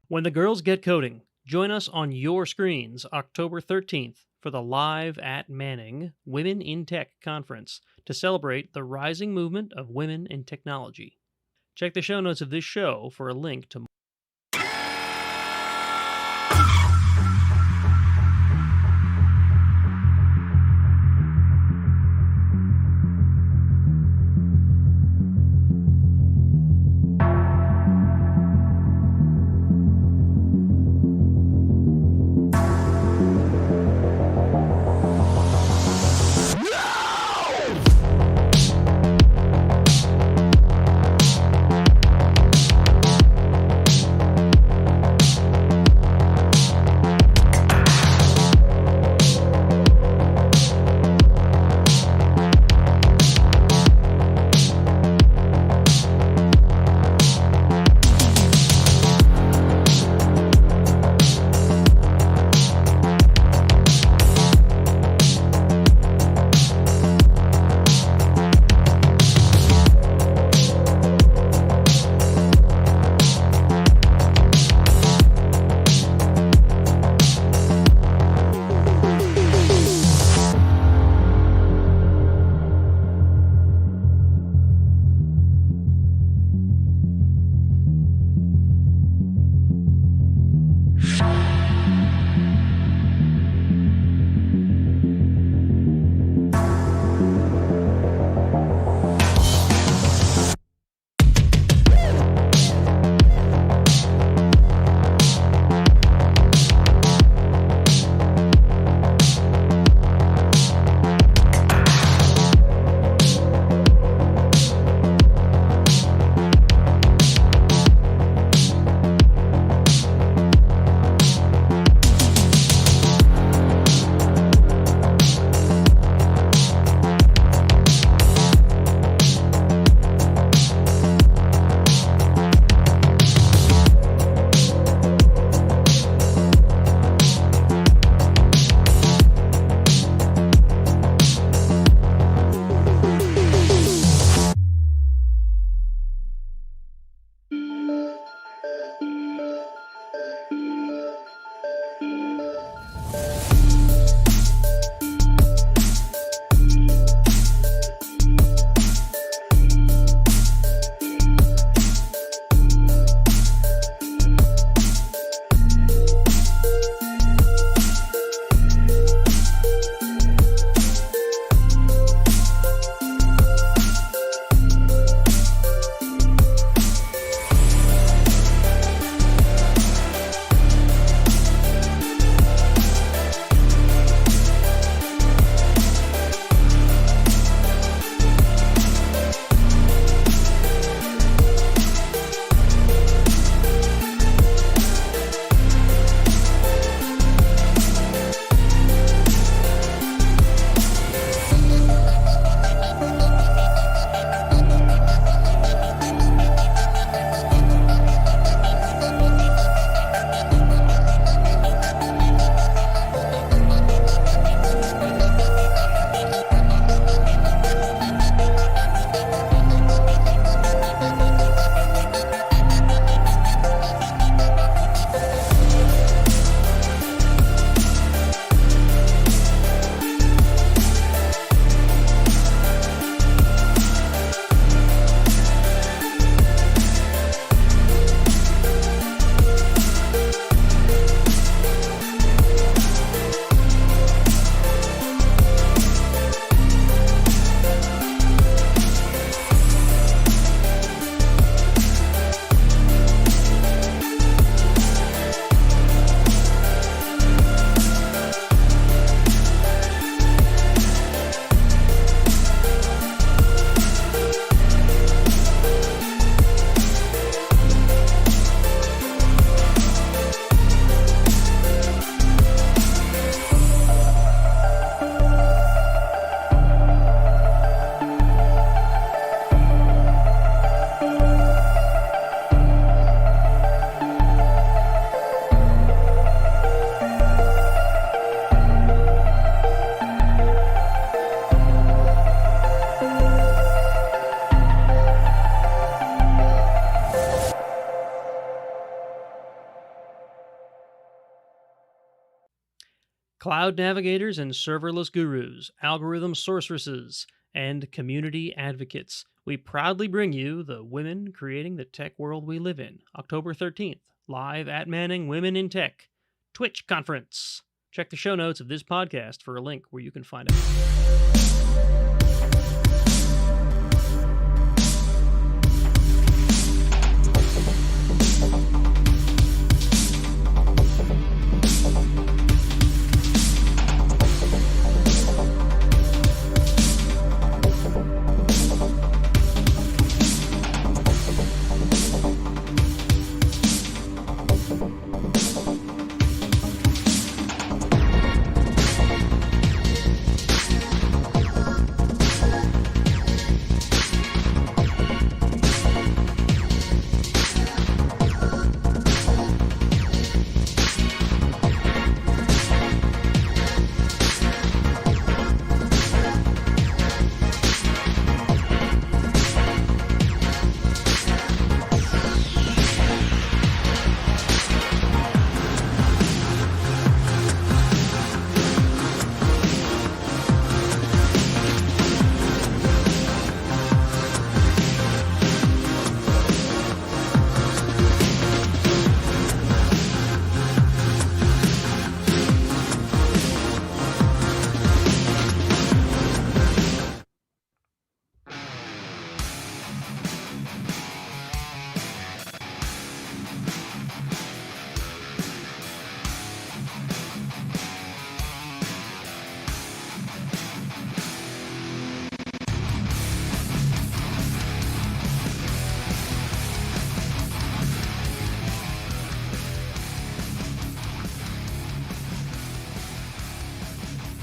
When the Girls Get Coding, join us on your screens October 13th for the Live at Manning Women in Tech Conference to celebrate the rising movement of women in technology. Check the show notes of this show for a link to cloud navigators and serverless gurus, algorithm sorceresses, and community advocates. We proudly bring you the Women Creating the Tech World We Live in, October 13th, live at Manning Women in Tech Twitch conference. Check the show notes of this podcast for a link where you can find it.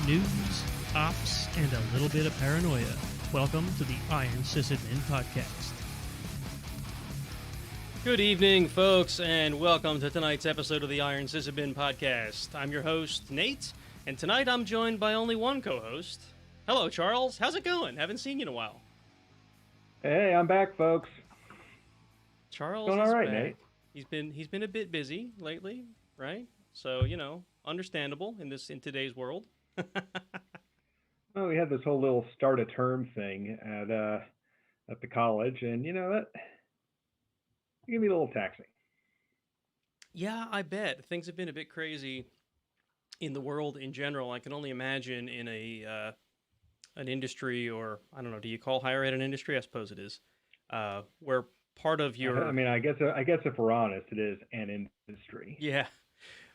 News, ops, and a little bit of paranoia. Welcome to the Iron Sysadmin Podcast. Good evening, folks, and welcome to tonight's episode of the Iron Sysadmin Podcast. I'm your host, Nate, and tonight I'm joined by only one co-host. Hello, Charles. How's it going? Haven't seen you in a while. Hey, I'm back, folks. Charles Going is all right, back. Nate. He's been a bit busy lately, right? So, understandable in today's world. Well, we had this whole little start of term thing at the college, and that can be a little taxing. Yeah, I bet. Things have been a bit crazy in the world in general. I can only imagine in an industry, or I don't know, do you call higher ed an industry? I suppose it is. Where part of your I guess if we're honest, it is an industry. Yeah.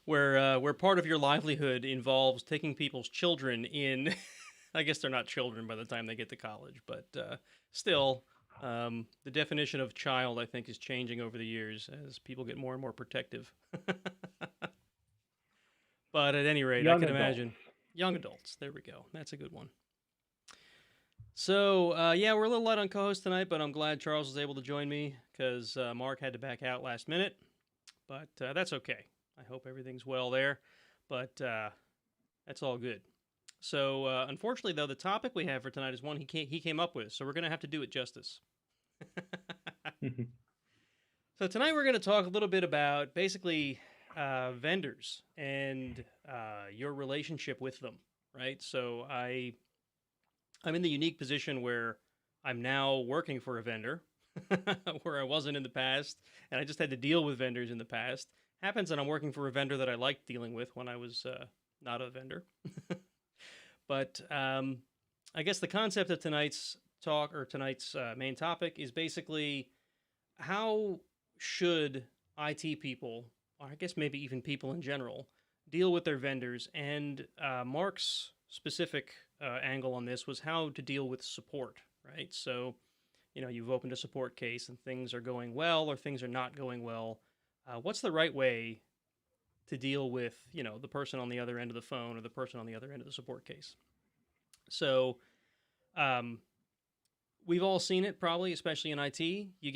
Where part of your livelihood involves taking people's children in. I guess they're not children by the time they get to college, but still, the definition of child, I think, is changing over the years as people get more and more protective. But at any rate, I can imagine. Young adults. There we go. That's a good one. So, we're a little light on co-host tonight, but I'm glad Charles was able to join me because Marc had to back out last minute. But that's okay. I hope everything's well there, but that's all good. So, unfortunately, though, the topic we have for tonight is one he came up with, so we're going to have to do it justice. So tonight we're going to talk a little bit about basically vendors and your relationship with them, right? So I'm in the unique position where I'm now working for a vendor, where I wasn't in the past, and I just had to deal with vendors in the past. Happens that I'm working for a vendor that I liked dealing with when I was not a vendor. But I guess the concept of tonight's talk, or tonight's main topic, is basically how should IT people, or I guess maybe even people in general, deal with their vendors. And Marc's specific angle on this was how to deal with support, right? So, you've opened a support case and things are going well or things are not going well. What's the right way to deal with, the person on the other end of the phone or the person on the other end of the support case? So, we've all seen it probably, especially in IT. You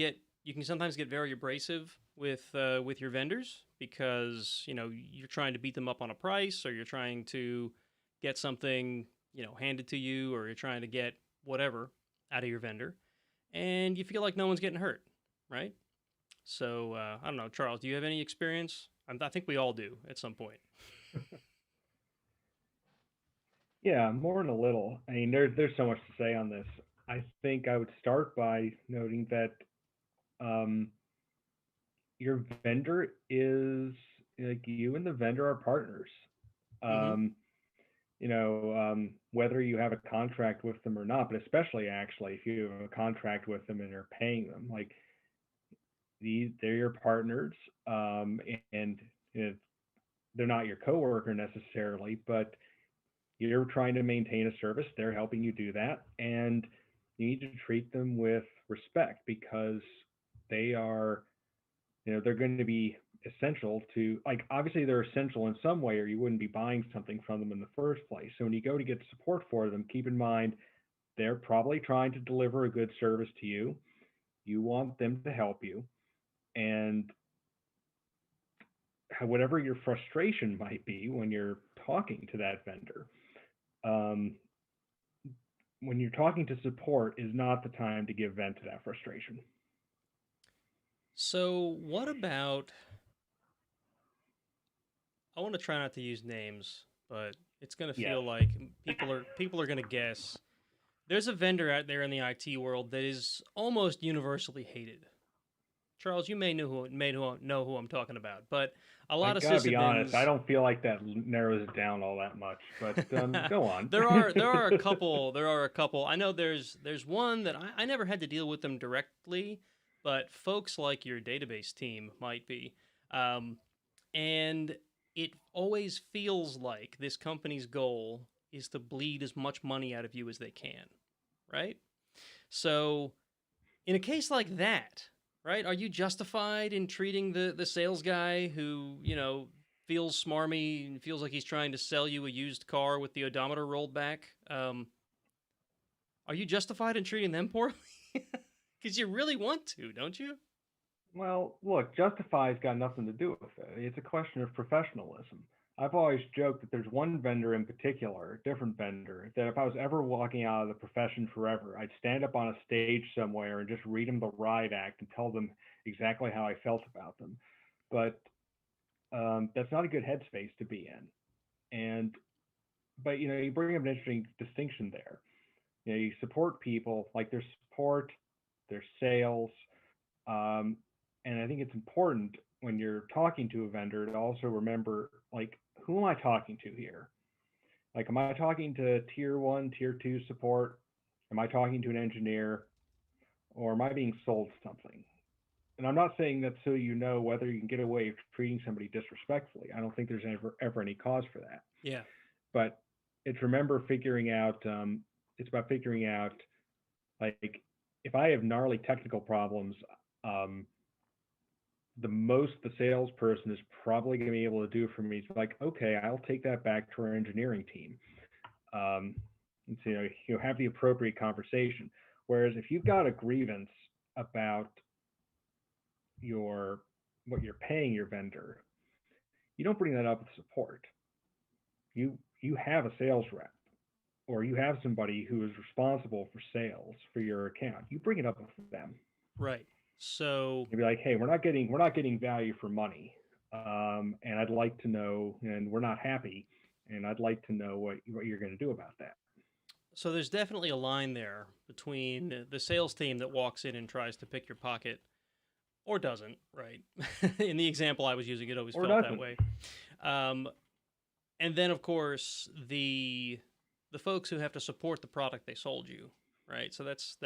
can sometimes get very abrasive with your vendors because, you're trying to beat them up on a price, or you're trying to get something, handed to you, or you're trying to get whatever out of your vendor, and you feel like no one's getting hurt, right? So, I don't know, Charles, do you have any experience? I think we all do at some point. Yeah, more than a little. I mean, there's so much to say on this. I think I would start by noting that um, your vendor is like you and the vendor are partners. Mm-hmm. Um, whether you have a contract with them or not, but especially actually if you have a contract with them and are paying them, like they're your partners, and you know, they're not your coworker necessarily, but you're trying to maintain a service. They're helping you do that, and you need to treat them with respect because they are, they're going to be essential to, like, obviously they're essential in some way or you wouldn't be buying something from them in the first place. So when you go to get support for them, keep in mind they're probably trying to deliver a good service to you. You want them to help you, and whatever your frustration might be when you're talking to that vendor, um, when you're talking to support is not the time to give vent to that frustration. So, what about? I want to try not to use names, but it's going to Yes. feel like people are going to guess. There's a vendor out there in the IT world that is almost universally hated. Charles, you know who I'm talking about, but a I lot of gotta be honest, I sysadmins. don't feel like that narrows it down all that much. But go on. there are a couple. There are a couple. I know there's one that I never had to deal with them directly, but folks like your database team might be. Um, and it always feels like this company's goal is to bleed as much money out of you as they can, right? So, in a case like that, right, are you justified in treating the sales guy who, feels smarmy and feels like he's trying to sell you a used car with the odometer rolled back? Are you justified in treating them poorly? Because you really want to, don't you? Well, look, Justify's got nothing to do with it. It's a question of professionalism. I've always joked that there's one vendor in particular, a different vendor, that if I was ever walking out of the profession forever, I'd stand up on a stage somewhere and just read them the riot act and tell them exactly how I felt about them. But that's not a good headspace to be in. But you bring up an interesting distinction there. You support people, like there's support, there's sales, um, and I think it's important when you're talking to a vendor to also remember, like, who am I talking to here? Like, am I talking to tier one, tier two support? Am I talking to an engineer? Or am I being sold something? And I'm not saying that so you know whether you can get away with treating somebody disrespectfully. I don't think there's ever any cause for that. Yeah. But it's about figuring out, like, if I have gnarly technical problems, um, the most the salesperson is probably going to be able to do for me is like, okay, I'll take that back to our engineering team. And so, you have the appropriate conversation. Whereas if you've got a grievance about your what you're paying your vendor, you don't bring that up with support. You have a sales rep or you have somebody who is responsible for sales for your account. You bring it up with them. Right. So, You'd be like, hey, we're not getting value for money, and I'd like to know, and we're not happy, and I'd like to know what you're going to do about that. so there's definitely a line there between the sales team that walks in and tries to pick your pocket or doesn't, right? In the example I was using, it always Or felt that doesn't. way. Um, and then, of course, the folks who have to support the product they sold you, right? So that's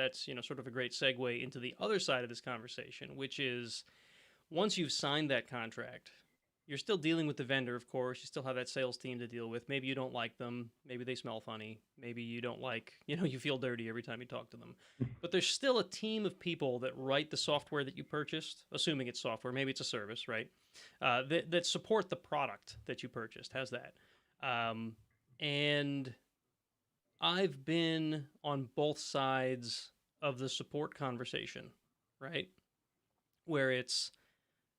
sort of a great segue into the other side of this conversation, which is once you've signed that contract, you're still dealing with the vendor, of course. You still have that sales team to deal with. Maybe you don't like them. Maybe they smell funny. Maybe you don't like, you feel dirty every time you talk to them. But there's still a team of people that write the software that you purchased, assuming it's software. Maybe it's a service, right? That support the product that you purchased. How's that? Um, and I've been on both sides of the support conversation, right? Where it's,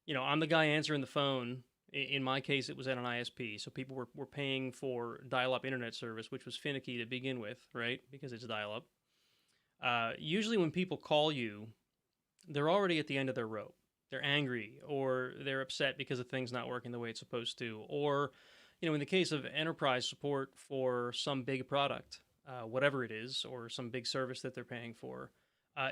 I'm the guy answering the phone. In my case, it was at an ISP. So people were paying for dial up internet service, which was finicky to begin with, right? Because it's dial up. Usually, when people call you, they're already at the end of their rope. They're angry or they're upset because the thing's not working the way it's supposed to. Or, in the case of enterprise support for some big product, whatever it is, or some big service that they're paying for,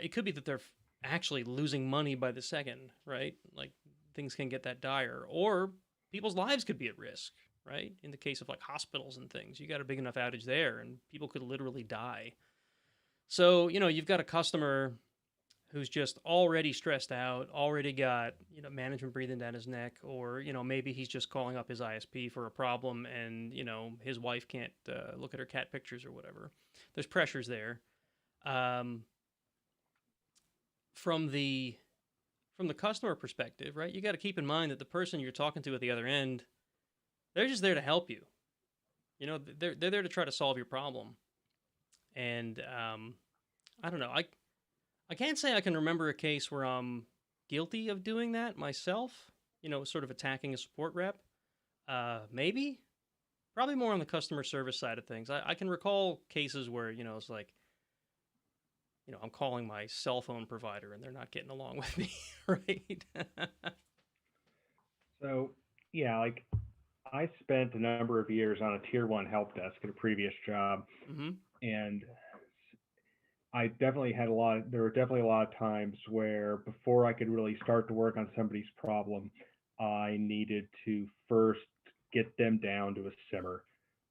it could be that they're actually losing money by the second, right? Like things can get that dire, or people's lives could be at risk, right? In the case of like hospitals and things, you got a big enough outage there, and people could literally die. So you've got a customer who's just already stressed out, already got, management breathing down his neck, or, maybe he's just calling up his ISP for a problem and, his wife can't look at her cat pictures or whatever. There's pressures there. From the customer perspective, right? You got to keep in mind that the person you're talking to at the other end, they're just there to help you. They're there to try to solve your problem. And I don't know. I can't say I can remember a case where I'm guilty of doing that myself, sort of attacking a support rep. Maybe. Probably more on the customer service side of things. I can recall cases where, it's like, I'm calling my cell phone provider and they're not getting along with me, right? So, yeah, like I spent a number of years on a tier one help desk at a previous job. Mm-hmm. And I definitely there were definitely a lot of times where before I could really start to work on somebody's problem, I needed to first get them down to a simmer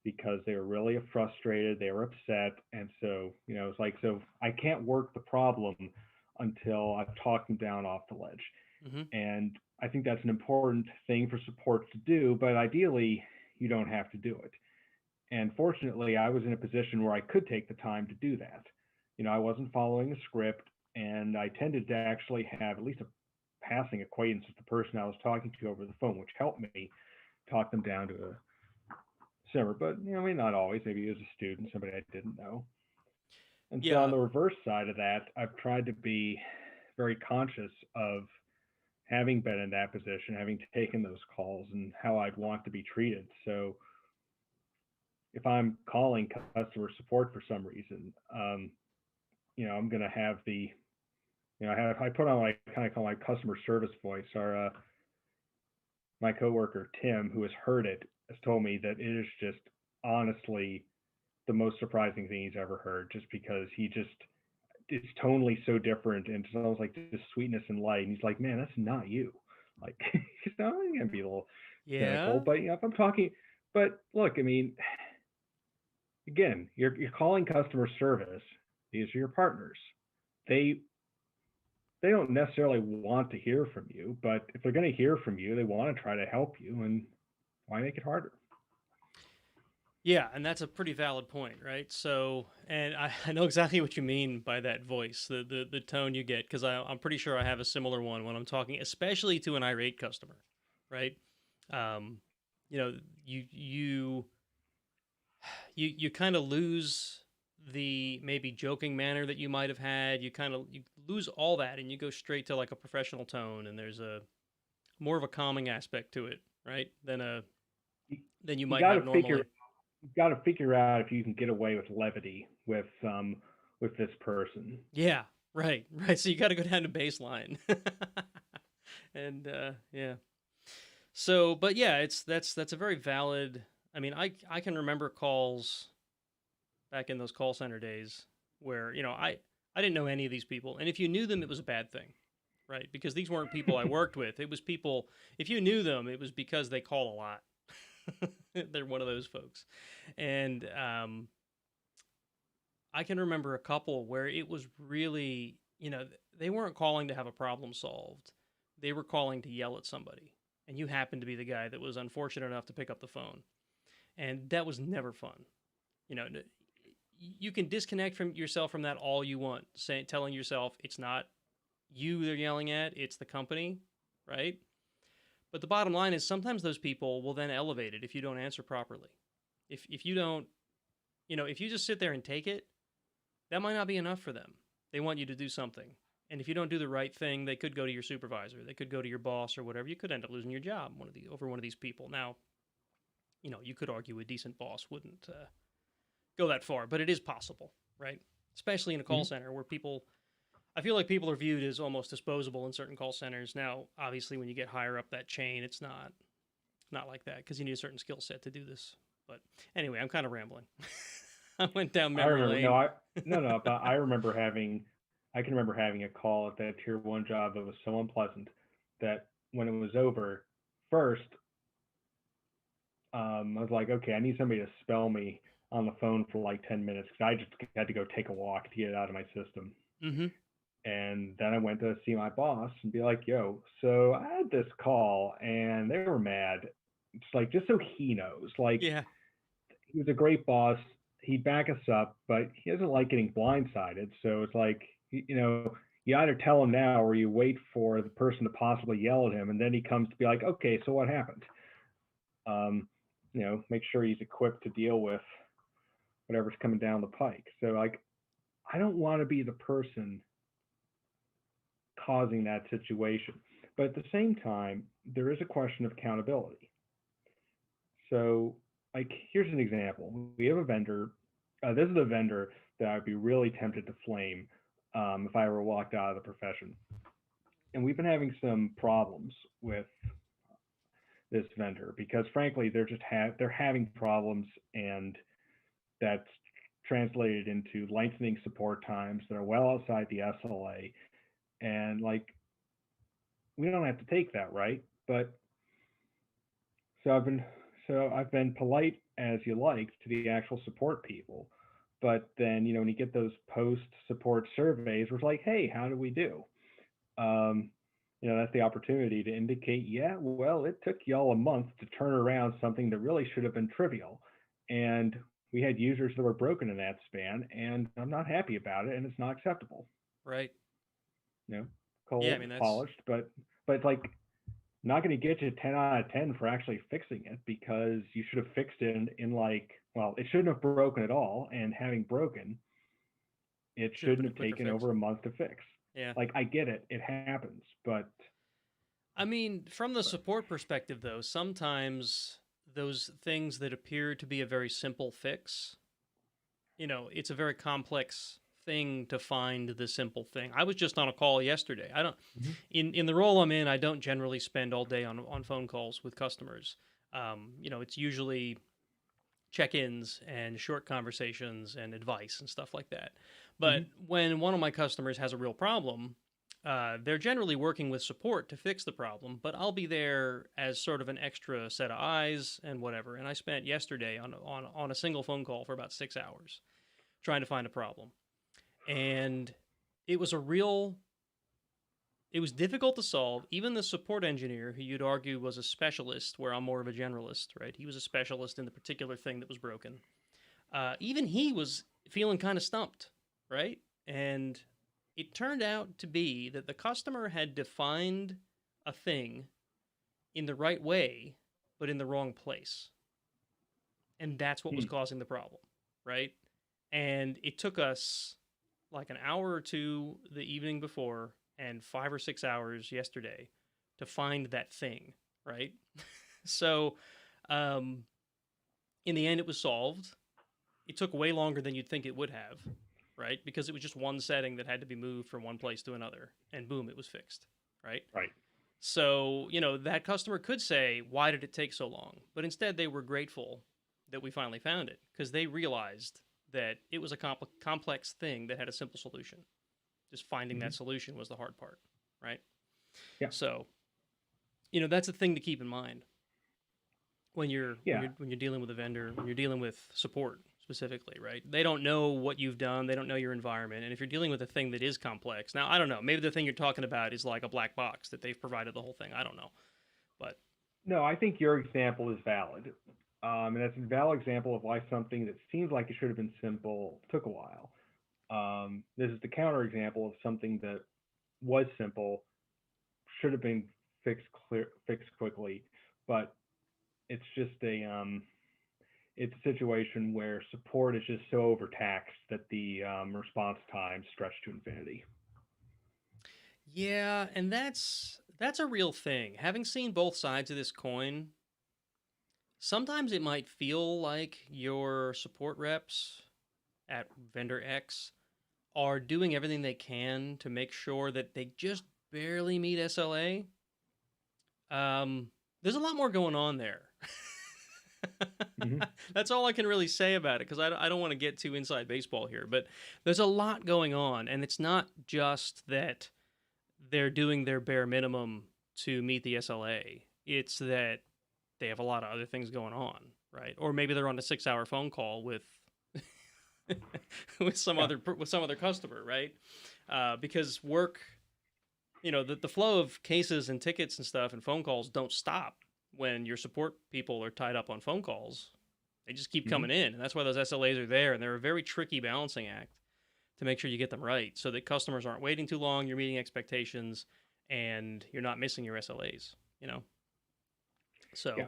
because they were really frustrated, they were upset. And so, it's like, so I can't work the problem until I've talked them down off the ledge. Mm-hmm. And I think that's an important thing for support to do, but ideally, you don't have to do it. And fortunately, I was in a position where I could take the time to do that. I wasn't following a script, and I tended to actually have at least a passing acquaintance with the person I was talking to over the phone, which helped me talk them down to a simmer. But, I mean, not always. Maybe it was a student, somebody I didn't know. And so on Yeah. the reverse side of that, I've tried to be very conscious of having been in that position, having taken those calls, and how I'd want to be treated. So if I'm calling customer support for some reason, I'm going to have I put on what I kind of call my customer service voice. My coworker Tim, who has heard it, has told me that it is just honestly the most surprising thing he's ever heard, just because it's tonally so different and it sounds like this sweetness and light. And he's like, man, that's not you. Like, he's not going to be a little cynical, but if I'm talking, but look, I mean, again, you're calling customer service. These are your partners. They don't necessarily want to hear from you, but if they're going to hear from you, they want to try to help you, and why make it harder? Yeah, and that's a pretty valid point, right? So, and I know exactly what you mean by that voice, the tone you get, because I'm pretty sure I have a similar one when I'm talking, especially to an irate customer, right? You kind of lose the maybe joking manner that you might have had. You lose all that, and you go straight to like a professional tone, and there's a more of a calming aspect to it, right? Than you might have normally. You've got to figure out if you can get away with levity with this person. Yeah, right. So you got to go down to baseline, and yeah. So, but yeah, that's a very valid. I mean, I can remember calls back in those call center days where I didn't know any of these people, and if you knew them, it was a bad thing, right? Because these weren't people I worked with. It was people. If you knew them, it was because they call a lot. They're one of those folks. And I can remember a couple where it was really, they weren't calling to have a problem solved. They were calling to yell at somebody. And you happened to be the guy that was unfortunate enough to pick up the phone. And that was never fun. You can disconnect from yourself from that all you want, telling yourself it's not you they're yelling at, it's the company, right? But the bottom line is sometimes those people will then elevate it if you don't answer properly. If you don't, if you just sit there and take it, that might not be enough for them. They want you to do something. And if you don't do the right thing, they could go to your supervisor. They could go to your boss or whatever. You could end up losing your job over one of these people. Now, you could argue a decent boss wouldn't go that far, but it is possible, right? Especially in a call center where I feel like people are viewed as almost disposable in certain call centers. Now, obviously, when you get higher up that chain, it's not not like that because you need a certain skill set to do this. But anyway, I'm kind of rambling. I went down I memory remember. lane. No. But I can remember having a call at that tier one job that was so unpleasant that when it was over, first, I was like, okay, I need somebody to spell me on the phone for like 10 minutes because I just had to go take a walk to get it out of my system. Mm-hmm. And then I went to see my boss and be like, yo, so I had this call and they were mad. It's like, just so he knows, like, Yeah. he was a great boss. He'd back us up, but he doesn't like getting blindsided. So it's like, you either tell him now or you wait for the person to possibly yell at him. And then he comes to be like, okay, so what happened? Make sure he's equipped to deal with whatever's coming down the pike. So, like, I don't want to be the person causing that situation. But at the same time, there is a question of accountability. So, like, here's an example. We have a vendor. This is a vendor that I'd be really tempted to flame if I ever walked out of the profession. And we've been having some problems with this vendor because, frankly, they're having problems, and that's translated into lengthening support times that are well outside the SLA. And, like, we don't have to take that, right? But so I've been polite as you like to the actual support people. But then, when you get those post support surveys, we're like, hey, how do we do? That's the opportunity to indicate, yeah, well, it took y'all a month to turn around something that really should have been trivial. And we had users that were broken in that span, and I'm not happy about it, and it's not acceptable. Right. Cold, Yeah, I mean, polished, but it's like not going to get you 10 out of 10 for actually fixing it because you should have fixed it in like, well, it shouldn't have broken at all, and having broken, it shouldn't have taken over a month to fix. Yeah. Like, I get it, it happens, but I mean, from the support perspective, though, sometimes those things that appear to be a very simple fix, it's a very complex thing to find the simple thing. I was just on a call yesterday. I don't, in the role I'm in, I don't generally spend all day on phone calls with customers. It's usually check-ins and short conversations and advice and stuff like that. But when one of my customers has a real problem, they're generally working with support to fix the problem, but I'll be there as sort of an extra set of eyes and whatever. And I spent yesterday on a single phone call for about 6 hours trying to find a problem. And it was difficult to solve. Even the support engineer, who you'd argue was a specialist, where I'm more of a generalist, right? He was a specialist in the particular thing that was broken. Even he was feeling kind of stumped, right? And it turned out to be that the customer had defined a thing in the right way, but in the wrong place. And that's what was causing the problem, right? And it took us like an hour or two the evening before and 5 or 6 hours yesterday to find that thing, right? So in the end, it was solved. It took way longer than you'd think it would have, right? Because it was just one setting that had to be moved from one place to another, and boom, it was fixed, right? Right. So, that customer could say, why did it take so long? But instead, they were grateful that we finally found it because they realized that it was a complex thing that had a simple solution. Just finding that solution was the hard part, right? Yeah. So, that's a thing to keep in mind when you're dealing with a vendor, when you're dealing with support specifically, right? They don't know what you've done. They don't know your environment. And if you're dealing with a thing that is complex, now, I don't know, maybe the thing you're talking about is like a black box that they've provided the whole thing. I don't know. But no, I think your example is valid. And that's a valid example of why something that seems like it should have been simple took a while. This is the counterexample of something that was simple, should have been fixed quickly, but it's just it's a situation where support is just so overtaxed that the response time stretched to infinity. Yeah, and that's a real thing. Having seen both sides of this coin, sometimes it might feel like your support reps at vendor X are doing everything they can to make sure that they just barely meet SLA. There's a lot more going on there. Mm-hmm. That's all I can really say about it, because I don't want to get too inside baseball here, but there's a lot going on, and it's not just that they're doing their bare minimum to meet the SLA. It's that they have a lot of other things going on, right? Or maybe they're on a 6-hour phone call with with some Yeah. other customer, right? Because work, the flow of cases and tickets and stuff and phone calls don't stop when your support people are tied up on phone calls. They just keep Mm-hmm. coming in, and that's why those SLAs are there, and they're a very tricky balancing act to make sure you get them right, so that customers aren't waiting too long, you're meeting expectations, and you're not missing your SLAs. So Yeah.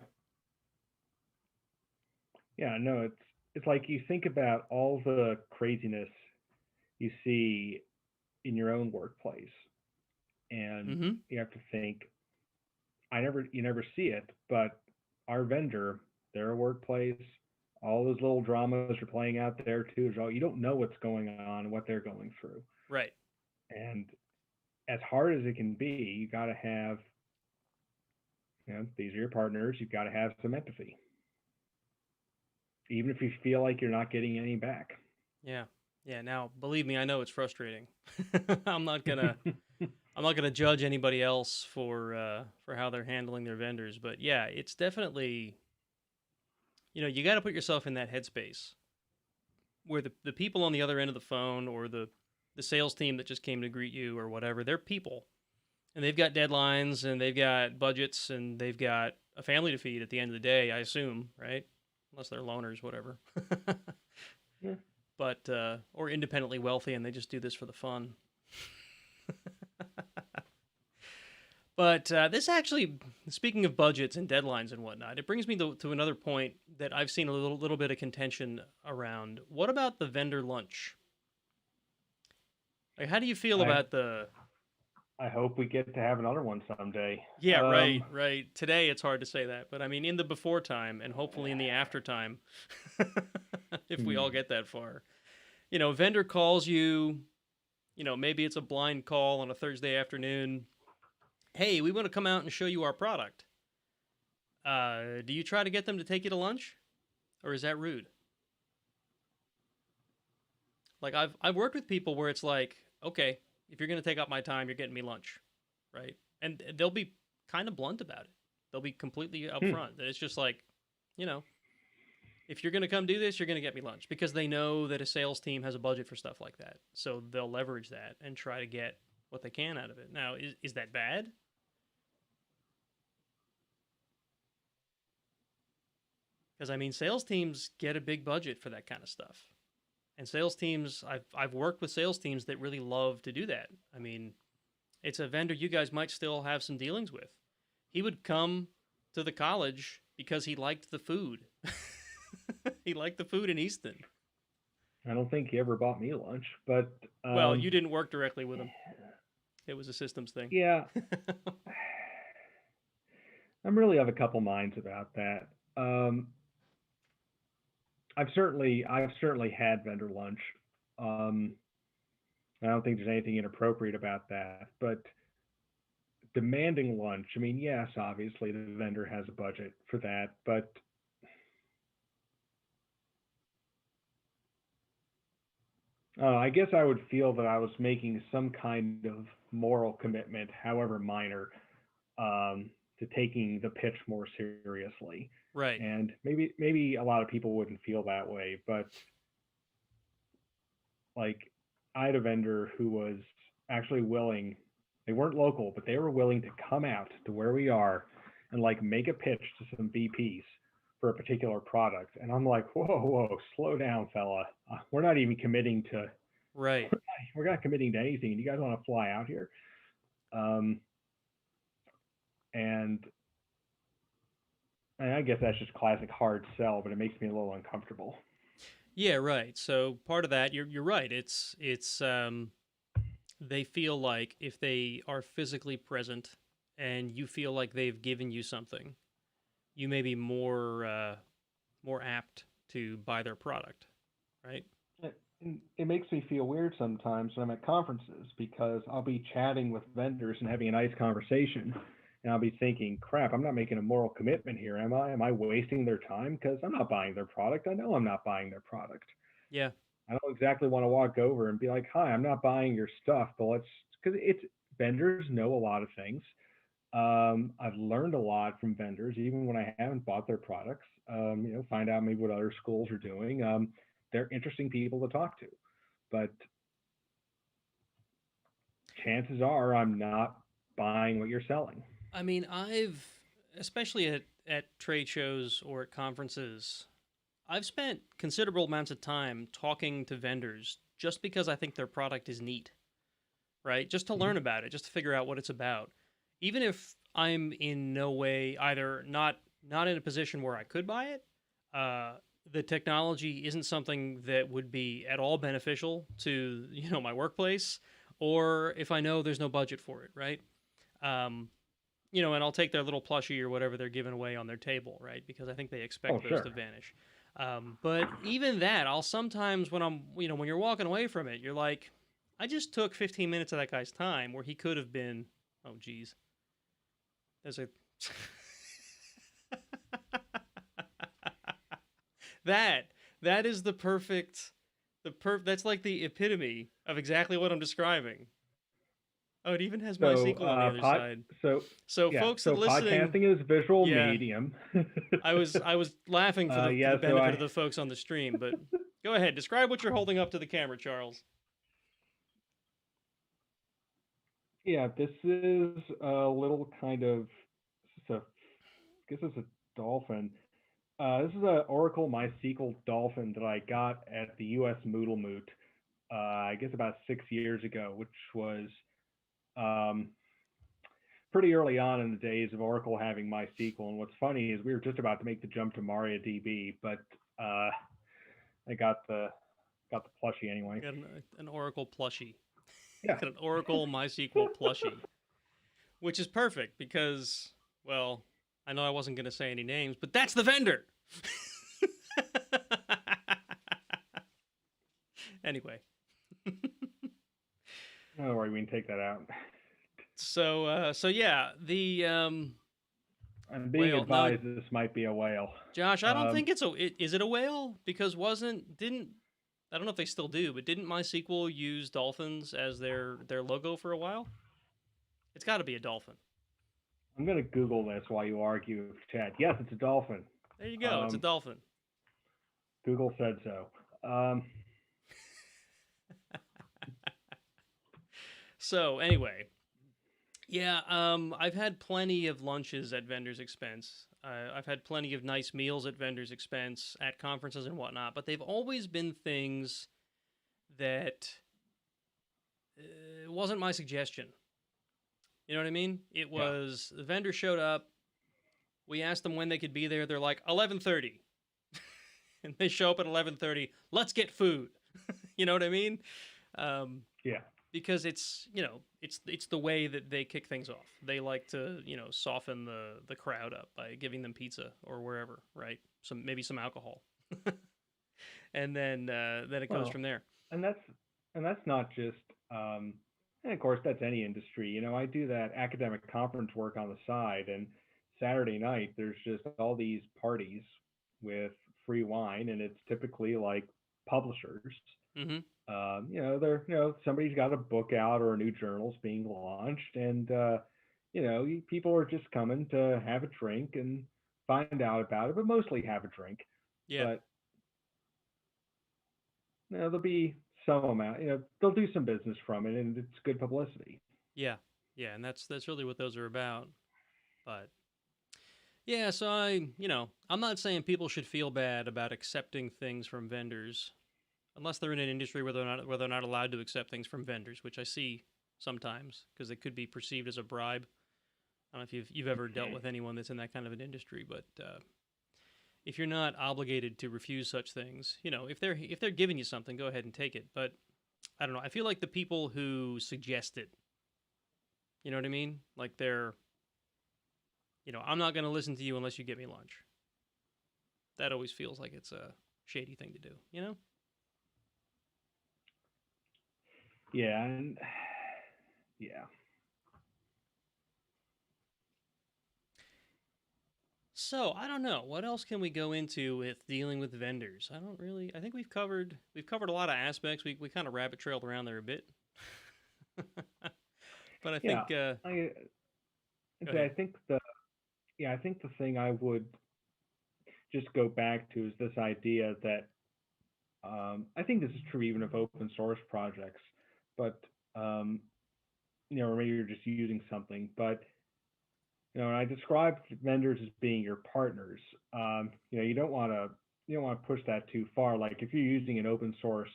Yeah. No, it's like you think about all the craziness you see in your own workplace, and mm-hmm. you have to think, you never see it, but our vendor, their workplace, all those little dramas are playing out there too. You don't know what's going on, what they're going through, Right. and as hard as it can be, you got to have, these are your partners. You've got to have some empathy, even if you feel like you're not getting any back. Yeah. Yeah. Now, believe me, I know it's frustrating. I'm not gonna I'm not gonna judge anybody else for how they're handling their vendors, but yeah, it's definitely, you got to put yourself in that headspace where the people on the other end of the phone, or the sales team that just came to greet you or whatever, they're people, and they've got deadlines, and they've got budgets, and they've got a family to feed at the end of the day, I assume, right? Unless they're loners, whatever. Yeah. But or independently wealthy, and they just do this for the fun. But this actually, speaking of budgets and deadlines and whatnot, it brings me to another point that I've seen a little bit of contention around. What about the vendor lunch? Like, how do you feel I about the? I hope we get to have another one someday. Yeah, right. Today it's hard to say that, but I mean, in the before time, and hopefully in the after time, if we all get that far. Vendor calls you. Maybe it's a blind call on a Thursday afternoon. Hey, we want to come out and show you our product. Do you try to get them to take you to lunch, or is that rude? Like, I've worked with people where it's like, okay, if you're gonna take up my time, you're getting me lunch, right? And they'll be kind of blunt about it. They'll be completely upfront. It's just like, you know, if you're gonna come do this, you're gonna get me lunch, because they know that a sales team has a budget for stuff like that, so they'll leverage that and try to get what they can out of it. Now, is that bad? Because I mean, sales teams get a big budget for that kind of stuff. And sales teams, I've worked with sales teams that really love to do that. I mean, it's a vendor you guys might still have some dealings with. He would come to the college because he liked the food. He liked the food in Easton. I don't think he ever bought me lunch, but Well, you didn't work directly with him. It was a systems thing. yeah, I'm really of a couple minds about that. I've certainly had vendor lunch. Um, I don't think there's anything inappropriate about that, but demanding lunch. I mean, yes, obviously the vendor has a budget for that, but I guess I would feel that I was making some kind of moral commitment, however minor, to taking the pitch more seriously. Right. And maybe a lot of people wouldn't feel that way, but like I had a vendor who was actually willing. They weren't local, but they were willing to come out to where we are and like make a pitch to some VPs for a particular product. And I'm like, whoa, slow down, fella. We're not even committing to. Right. We're not committing to anything, and you guys want to fly out here. Um, and I guess that's just classic hard sell, but it makes me a little uncomfortable. Yeah, right. So part of that, you're right. It's they feel like if they are physically present and you feel like they've given you something, you may be more apt to buy their product, right? It makes me feel weird sometimes when I'm at conferences because I'll be chatting with vendors and having a nice conversation, And I'll be thinking, crap, I'm not making a moral commitment here, am I? Am I wasting their time? Because I'm not buying their product. I know I'm not buying their product. Yeah. I don't exactly want to walk over and be like, hi, I'm not buying your stuff, but let's, because it's vendors know a lot of things. I've learned a lot from vendors, even when I haven't bought their products. Find out maybe what other schools are doing. They're interesting people to talk to, but chances are I'm not buying what you're selling. I mean, especially at trade shows or at conferences, I've spent considerable amounts of time talking to vendors just because I think their product is neat, right? Just to Mhm. learn about it, just to figure out what it's about. Even if I'm in no way either not in a position where I could buy it, uh, the technology isn't something that would be at all beneficial to my workplace, or if I know there's no budget for it, right? Um, and I'll take their little plushie or whatever they're giving away on their table, right? Because I think they Oh, expect those sure. to vanish. But even that, I'll sometimes when you're walking away from it, you're like, I just took 15 minutes of that guy's time where he could have been, oh, geez, there's a that that is that's like the epitome of exactly what I'm describing. Oh, it even has So, MySQL on the other side. so So yeah, folks that so listening, podcasting is visual yeah, medium. I was laughing for the Yeah, so benefit of the folks on the stream, but go ahead, describe what you're holding up to the camera, Charles. yeah, this is a little kind of, I guess it's a dolphin. This is a Oracle MySQL dolphin that I got at the U.S. Moodle Moot, I guess about 6 years ago, which was um, pretty early on in the days of Oracle having MySQL. And what's funny is we were just about to make the jump to MariaDB, but I got the plushie anyway. Got an Oracle plushie. Yeah. Got an Oracle MySQL plushie, which is perfect because, well, I know I wasn't going to say any names, but that's the vendor. Anyway, Don't worry, we can take that out. so yeah, the I'm being whale. No, advised this might be a whale. Josh, I don't Um, think is it a whale? Because didn't I don't know if they still do, but didn't MySQL use dolphins as their logo for a while? It's got to be a dolphin. I'm going to Google this while you argue with chat. Yes, it's a dolphin. There you go. It's a Um, dolphin. Google said so. So anyway, yeah, I've had plenty of lunches at vendors' expense. I've had plenty of nice meals at vendors' expense at conferences and whatnot, but they've always been things that wasn't my suggestion. You know what I mean? It Yeah. was the vendor showed up. We asked them when they could be there. They're like 11:30, and they show up at 11:30. Let's get food. You know what I mean? Um, Yeah. because it's the way that they kick things off. They like to soften the crowd up by giving them pizza or wherever, right? Maybe some alcohol, and then it goes Well, from there. and that's not just and of course that's any industry. I do that academic conference work on the side, and Saturday night there's just all these parties with free wine, and it's typically like publishers. Mm-hmm. They're somebody's got a book out or a new journal's being launched, and people are just coming to have a drink and find out about it, but mostly have a drink. Yeah, But there'll be some amount, they'll do some business from it, and it's good publicity. yeah, yeah, and that's really what those are about. But yeah, so I'm not saying people should feel bad about accepting things from vendors unless they're in an industry where they're not allowed to accept things from vendors, which I see sometimes because it could be perceived as a bribe. I don't know if you've ever dealt with anyone that's in that kind of an industry, but if you're not obligated to refuse such things, if they're giving you something, go ahead and take it. But I don't know. I feel like the people who suggest it, you know what I mean? Like I'm not going to listen to you unless you get me lunch. That always feels like it's a shady thing to do. Yeah, and yeah, So I don't know. What else can we go into with dealing with vendors? I don't really. I think we've covered a lot of aspects. We kind of rabbit trailed around there a bit. But I Yeah, think. I Go I ahead. think I think the thing I would just go back to is this idea that I think this is true even of open source projects, but um, or maybe you're just using something, but when I describe vendors as being your partners, you don't want to push that too far. Like if you're using an open source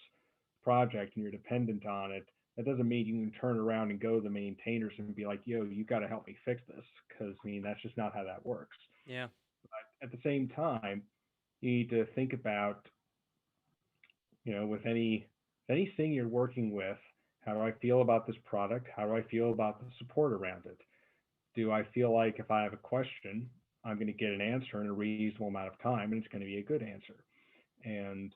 project and you're dependent on it, that doesn't mean you can turn around and go to the maintainers and be like, "Yo, you got to help me fix this," because that's just not how that works. Yeah. But at the same time, you need to think about, with anything you're working with, how do I feel about this product? How do I feel about the support around it? Do I feel like if I have a question, I'm going to get an answer in a reasonable amount of time and it's going to be a good answer? And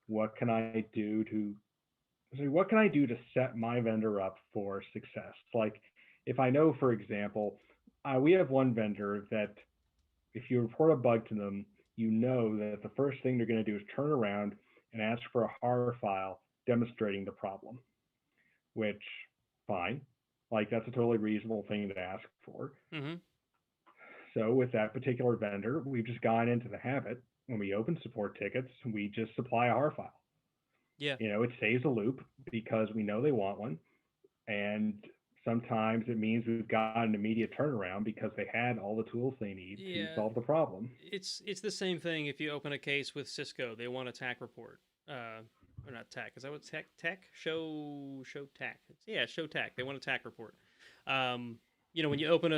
what can I do to what can I do to set my vendor up for success? Like if I know, for example, we have one vendor that if you report a bug to them, you know that the first thing they're going to do is turn around and ask for a HAR file demonstrating the problem, which fine. Like that's a totally reasonable thing to ask for. Mm-hmm. So with that particular vendor, we've just gone into the habit when we open support tickets, we just supply a HAR file. Yeah. It saves a loop because we know they want one. And sometimes it means we've got an immediate turnaround because they had all the tools they need to Yeah. solve the problem. It's the same thing if you open a case with Cisco. They want a TAC report. Or not TAC. Is that what TAC? Show TAC. Yeah, show TAC. They want a TAC report. Um, when you open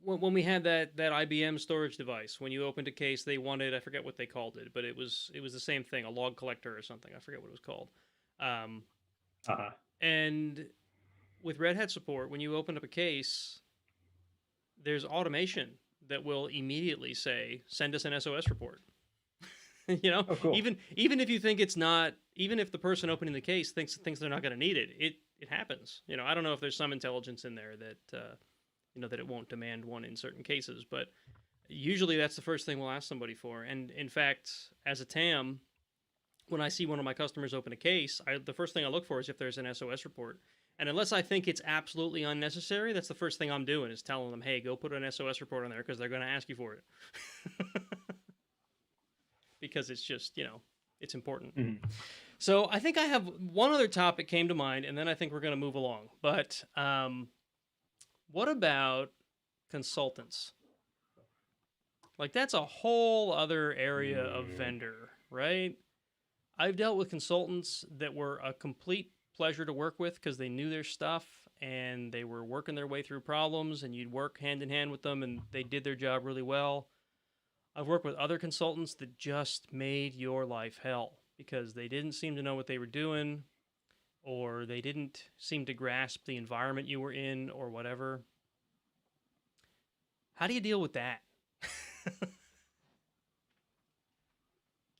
when we had that IBM storage device, when you opened a case, they wanted, I forget what they called it, but it was the same thing, a log collector or something. I forget what it was called. Um, Uh-huh. and with Red Hat support, when you open up a case, there's automation that will immediately say, "Send us an SOS report." Oh, cool. Even if you think it's not, even if the person opening the case thinks they're not going to need it, it happens. I don't know if there's some intelligence in there that that it won't demand one in certain cases, but usually that's the first thing we'll ask somebody for. And in fact, as a TAM, when I see one of my customers open a case, the first thing I look for is if there's an SOS report. And unless I think it's absolutely unnecessary, that's the first thing I'm doing is telling them, hey, go put an SOS report on there because they're going to ask you for it. Because it's just, it's important. Mm-hmm. So I think I have one other topic came to mind, and then I think we're going to move along. But what about consultants? Like that's a whole other area of vendor, right? I've dealt with consultants that were a complete pleasure to work with because they knew their stuff and they were working their way through problems, and you'd work hand in hand with them and they did their job really well. I've worked with other consultants that just made your life hell because they didn't seem to know what they were doing, or they didn't seem to grasp the environment you were in, or whatever. How do you deal with that?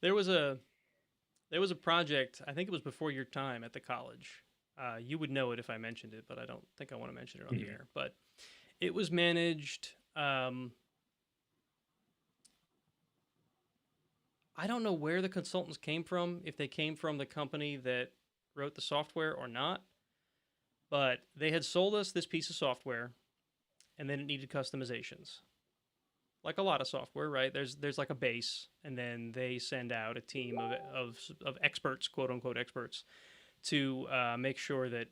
There was a project, I think it was before your time at the college. You would know it if I mentioned it, but I don't think I want to mention it on the air. But it was managed. I don't know where the consultants came from, if they came from the company that wrote the software or not, but they had sold us this piece of software, and then it needed customizations. Like a lot of software, right? There's like a base, and then they send out a team of experts, quote unquote experts, to make sure that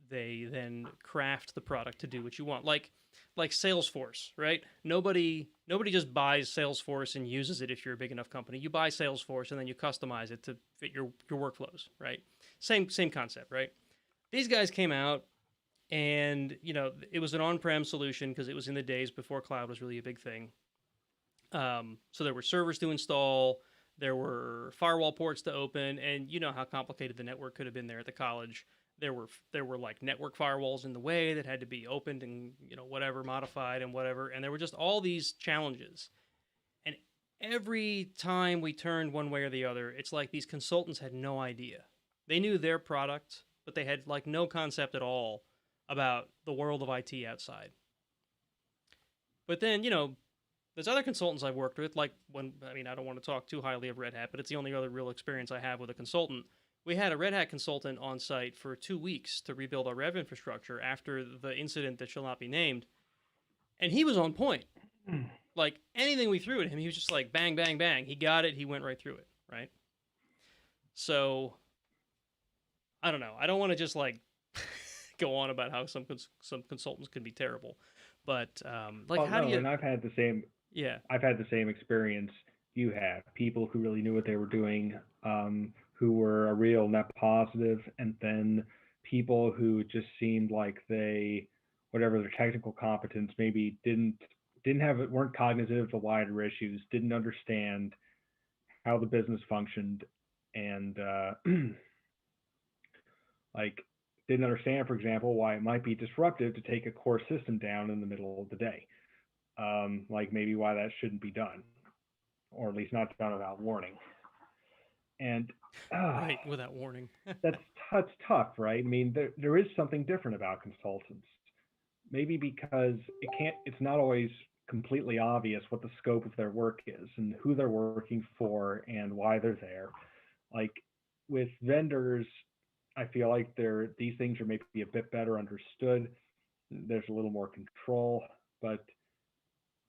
they then craft the product to do what you want. Like Salesforce, right? Nobody just buys Salesforce and uses it if you're a big enough company. You buy Salesforce and then you customize it to fit your workflows, right? Same concept, right? These guys came out and, it was an on-prem solution because it was in the days before cloud was really a big thing. So there were servers to install, there were firewall ports to open, and you know how complicated the network could have been there at the college. There were like network firewalls in the way that had to be opened and whatever, modified and whatever, and there were just all these challenges. And every time we turned one way or the other, it's like these consultants had no idea. They knew their product, but they had like no concept at all about the world of IT outside. But then, There's other consultants I've worked with, like I don't want to talk too highly of Red Hat, but it's the only other real experience I have with a consultant. We had a Red Hat consultant on site for 2 weeks to rebuild our Rev infrastructure after the incident that shall not be named. And he was on point. Like, anything we threw at him, he was just like, bang, bang, bang. He got it. He went right through it, right? So, I don't know. I don't want to just, like, go on about how some consultants can be terrible. But, how do you... And I've had the same... Yeah. I've had the same experience you have. People who really knew what they were doing, who were a real net positive, and then people who just seemed like they, whatever their technical competence, maybe weren't cognizant of the wider issues, didn't understand how the business functioned, and didn't understand, for example, why it might be disruptive to take a core system down in the middle of the day. Maybe why that shouldn't be done, or at least not done without warning. And right, without warning. that's tough, right? I mean, there is something different about consultants. Maybe because it's not always completely obvious what the scope of their work is and who they're working for and why they're there. Like with vendors, I feel like these things are maybe a bit better understood. There's a little more control, but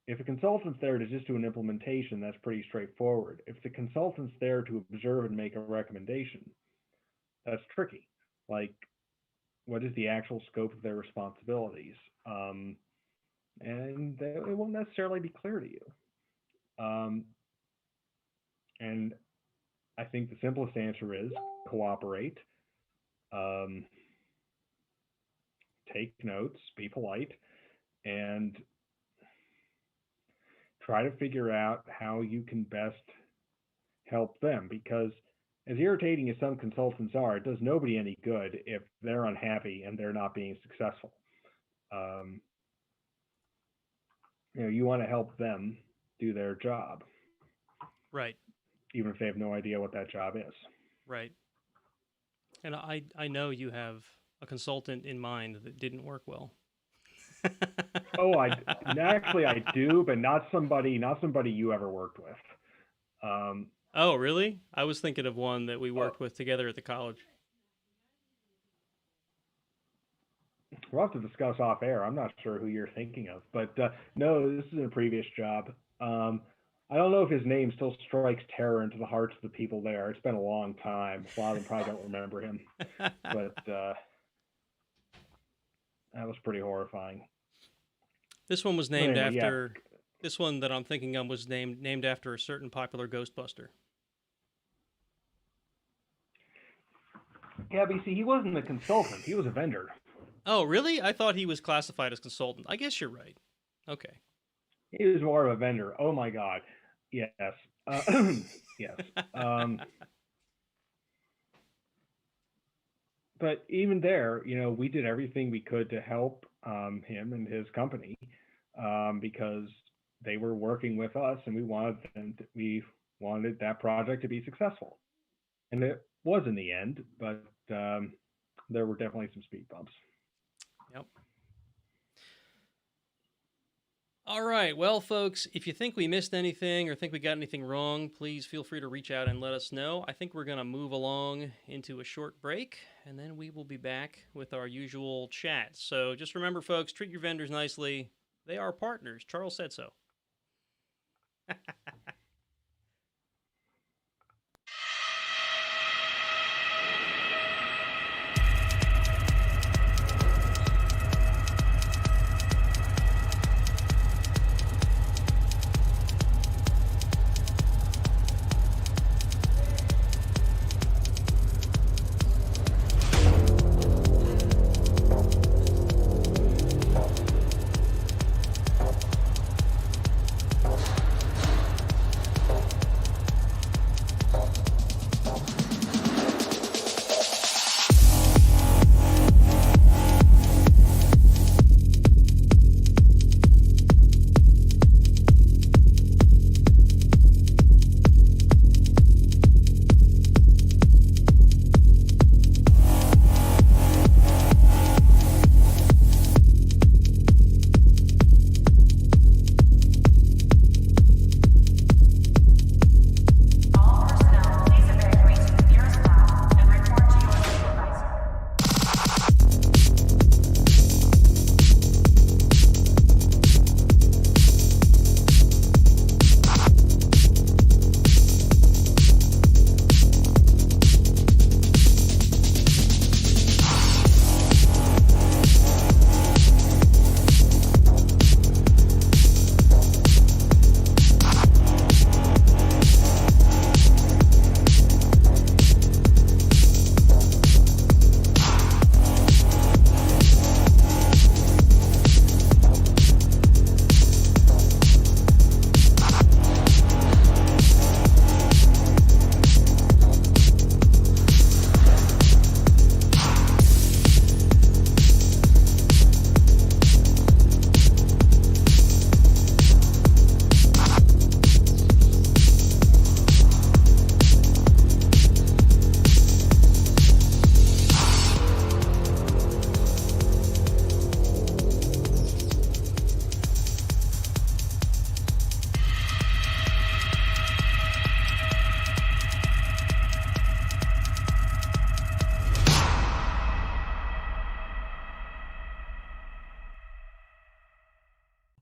if a consultant's there to just do an implementation, that's pretty straightforward. If the consultant's there to observe and make a recommendation, that's tricky. Like, what is the actual scope of their responsibilities? And it won't necessarily be clear to you. And I think the simplest answer is cooperate, take notes, be polite, and try to figure out how you can best help them, because as irritating as some consultants are, it does nobody any good if they're unhappy and they're not being successful. You want to help them do their job. Right. Even if they have no idea what that job is. Right. And I know you have a consultant in mind that didn't work well. Actually I do, but not somebody you ever worked with. Oh, really? I was thinking of one that we worked with together at the college. We'll have to discuss off air. I'm not sure who you're thinking of, but no, this is a previous job. I don't know if his name still strikes terror into the hearts of the people there. It's been a long time. A lot of them probably don't remember him, but that was pretty horrifying. This one was named after. Yeah. This one that I'm thinking of was named after a certain popular Ghostbuster. Yeah, but you see, he wasn't a consultant. He was a vendor. Oh, really? I thought he was classified as consultant. I guess you're right. Okay. He was more of a vendor. Oh my God. Yes. Yes. But even there, we did everything we could to help him and his company because they were working with us, and we wanted that project to be successful. And it was in the end, but there were definitely some speed bumps. Yep. All right. Well, folks, if you think we missed anything or think we got anything wrong, please feel free to reach out and let us know. I think we're going to move along into a short break, and then we will be back with our usual chat. So just remember, folks, treat your vendors nicely. They are partners. Charles said so.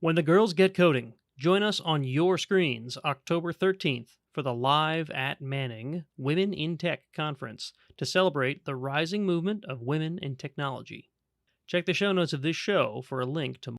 When the girls get coding, join us on your screens October 13th for the Live at Manning Women in Tech Conference to celebrate the rising movement of women in technology. Check the show notes of this show for a link to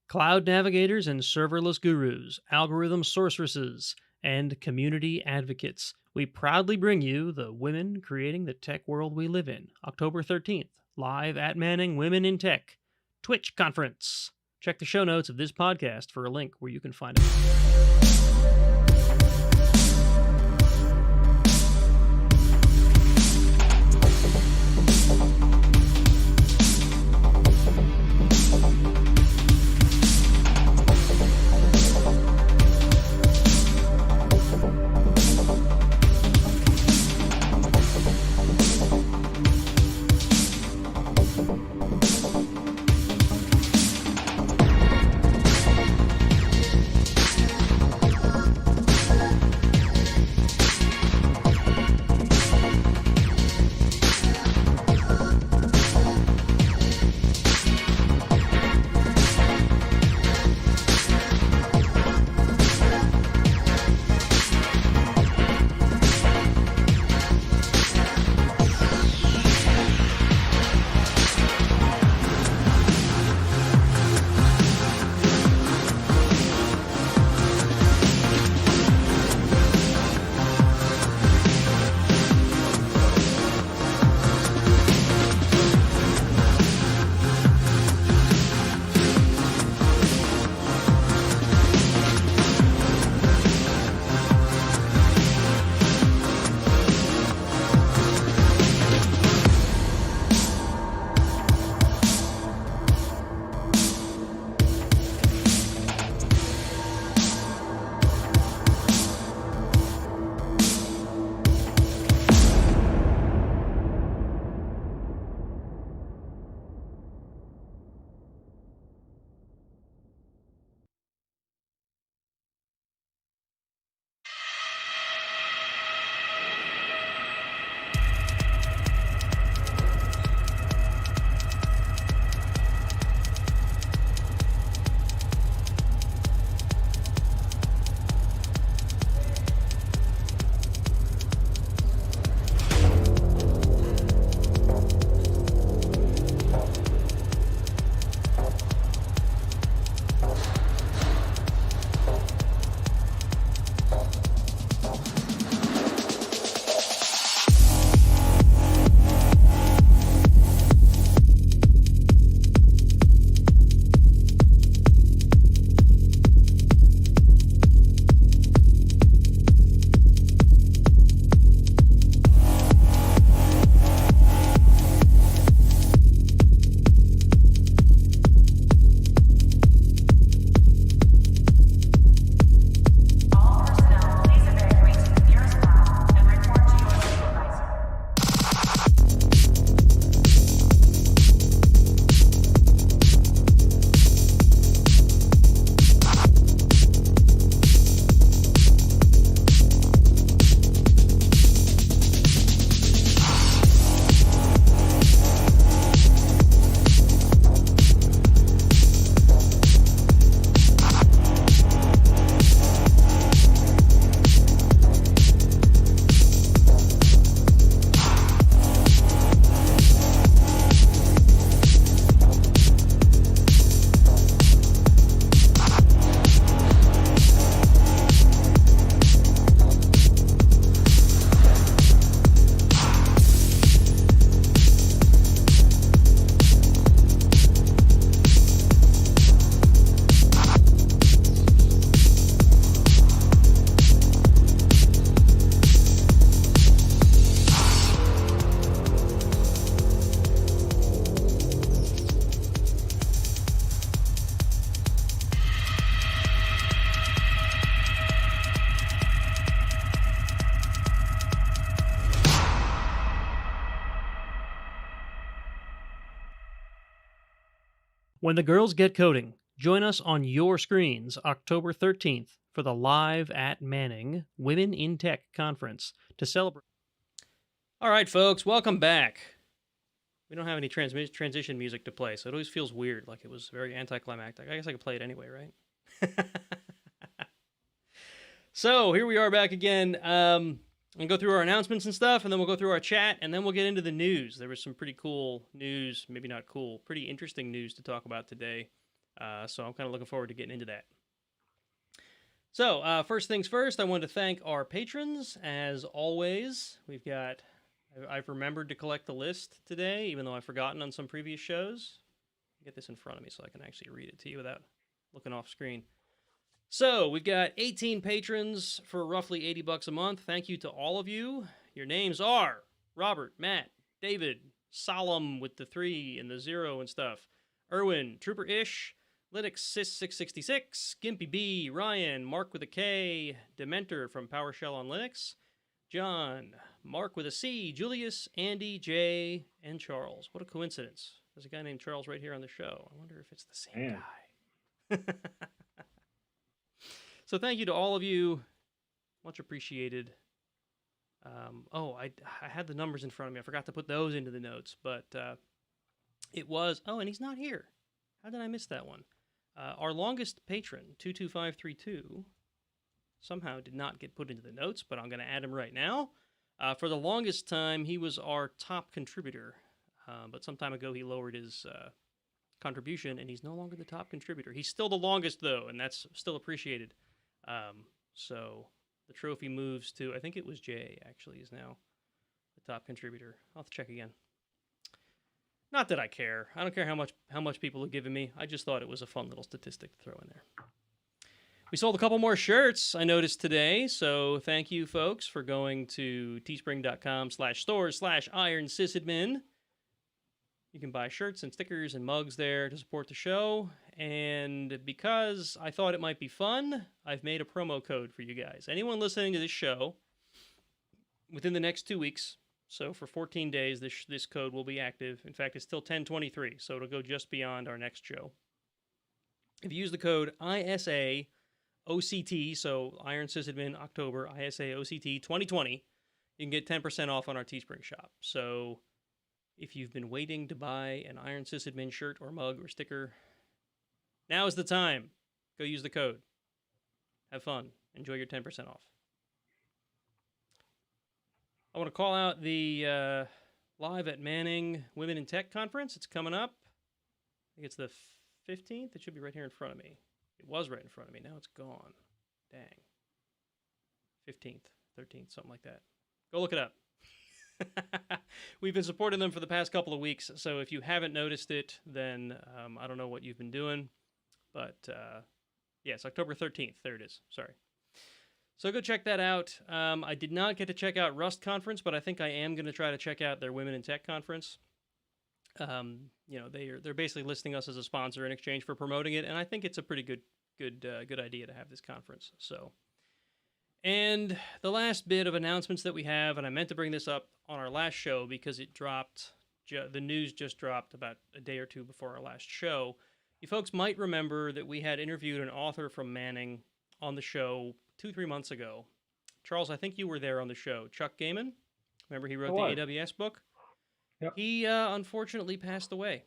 Cloud navigators and serverless gurus, algorithm sorceresses, and community advocates. We proudly bring you the Women Creating the Tech World We Live in, October 13th, live at Manning Women in Tech Twitch conference. Check the show notes of this podcast for a link where you can find it. When the Girls Get Coding. Join us on your screens October 13th for the Live at Manning Women in Tech conference to celebrate. All right, folks, welcome back. We don't have any transition music to play, so it always feels weird, like it was very anticlimactic. I guess I could play it anyway, right? So here we are back again. We'll go through our announcements and stuff, and then we'll go through our chat, and then we'll get into the news. There was some pretty cool news, maybe not cool, pretty interesting news to talk about today So I'm kind of looking forward to getting into that. So first things first, I wanted to thank our patrons. As always, I've remembered to collect the list today, even though I've forgotten on some previous shows. Get this in front of me so I can actually read it to you without looking off screen. So we've got 18 patrons for roughly $80 a month. Thank you to all of you. Your names are Robert, Matt, David, Solemn with the 3 and the 0 and stuff, Erwin, Trooper Ish, Linux Sys 666, gimpyb, Ryan, Marc with a K, DeMentor from PowerShell on Linux, John, Marc with a C, Julius, Andi, Jay, and Charles. What a coincidence. There's a guy named Charles right here on the show. I wonder if it's the same guy. So thank you to all of you. Much appreciated. I had the numbers in front of me. I forgot to put those into the notes, but it was... Oh, and he's not here. How did I miss that one? Our longest patron, 22532, somehow did not get put into the notes, but I'm going to add him right now. For the longest time, he was our top contributor, but some time ago he lowered his contribution, and he's no longer the top contributor. He's still the longest, though, and that's still appreciated. So the trophy moves to, I think it was Jay, actually, is now the top contributor. I'll have to check again. Not that I care. I don't care how much people have given me. I just thought it was a fun little statistic to throw in there. We sold a couple more shirts, I noticed today, so thank you, folks, for going to teespring.com/stores/ironsysadmin. You can buy shirts and stickers and mugs there to support the show, and because I thought it might be fun, I've made a promo code for you guys. Anyone listening to this show within the next 2 weeks, so for 14 days, this code will be active. In fact, it's till 10/23, so it'll go just beyond our next show. If you use the code ISAOCT, so Iron Sysadmin October, ISAOCT 2020, you can get 10% off on our Teespring shop. So if you've been waiting to buy an Iron Sysadmin shirt or mug or sticker, now is the time. Go use the code. Have fun. Enjoy your 10% off. I want to call out the Live at Manning Women in Tech Conference. It's coming up. I think it's the 15th. It should be right here in front of me. It was right in front of me. Now it's gone. Dang. 15th, 13th, something like that. Go look it up. We've been supporting them for the past couple of weeks, so if you haven't noticed it, then I don't know what you've been doing. But, yes, October 13th. There it is. Sorry. So go check that out. I did not get to check out Rust Conference, but I think I am going to try to check out their Women in Tech Conference. They're basically listing us as a sponsor in exchange for promoting it, and I think it's a pretty good idea to have this conference. So, and the last bit of announcements that we have, and I meant to bring this up on our last show because it dropped. The news just dropped about a day or two before our last show. You folks might remember that we had interviewed an author from Manning on the show 2-3 months ago. Charles, I think you were there on the show. Chuck Gehman. Remember he wrote the AWS book? Yep. He unfortunately passed away.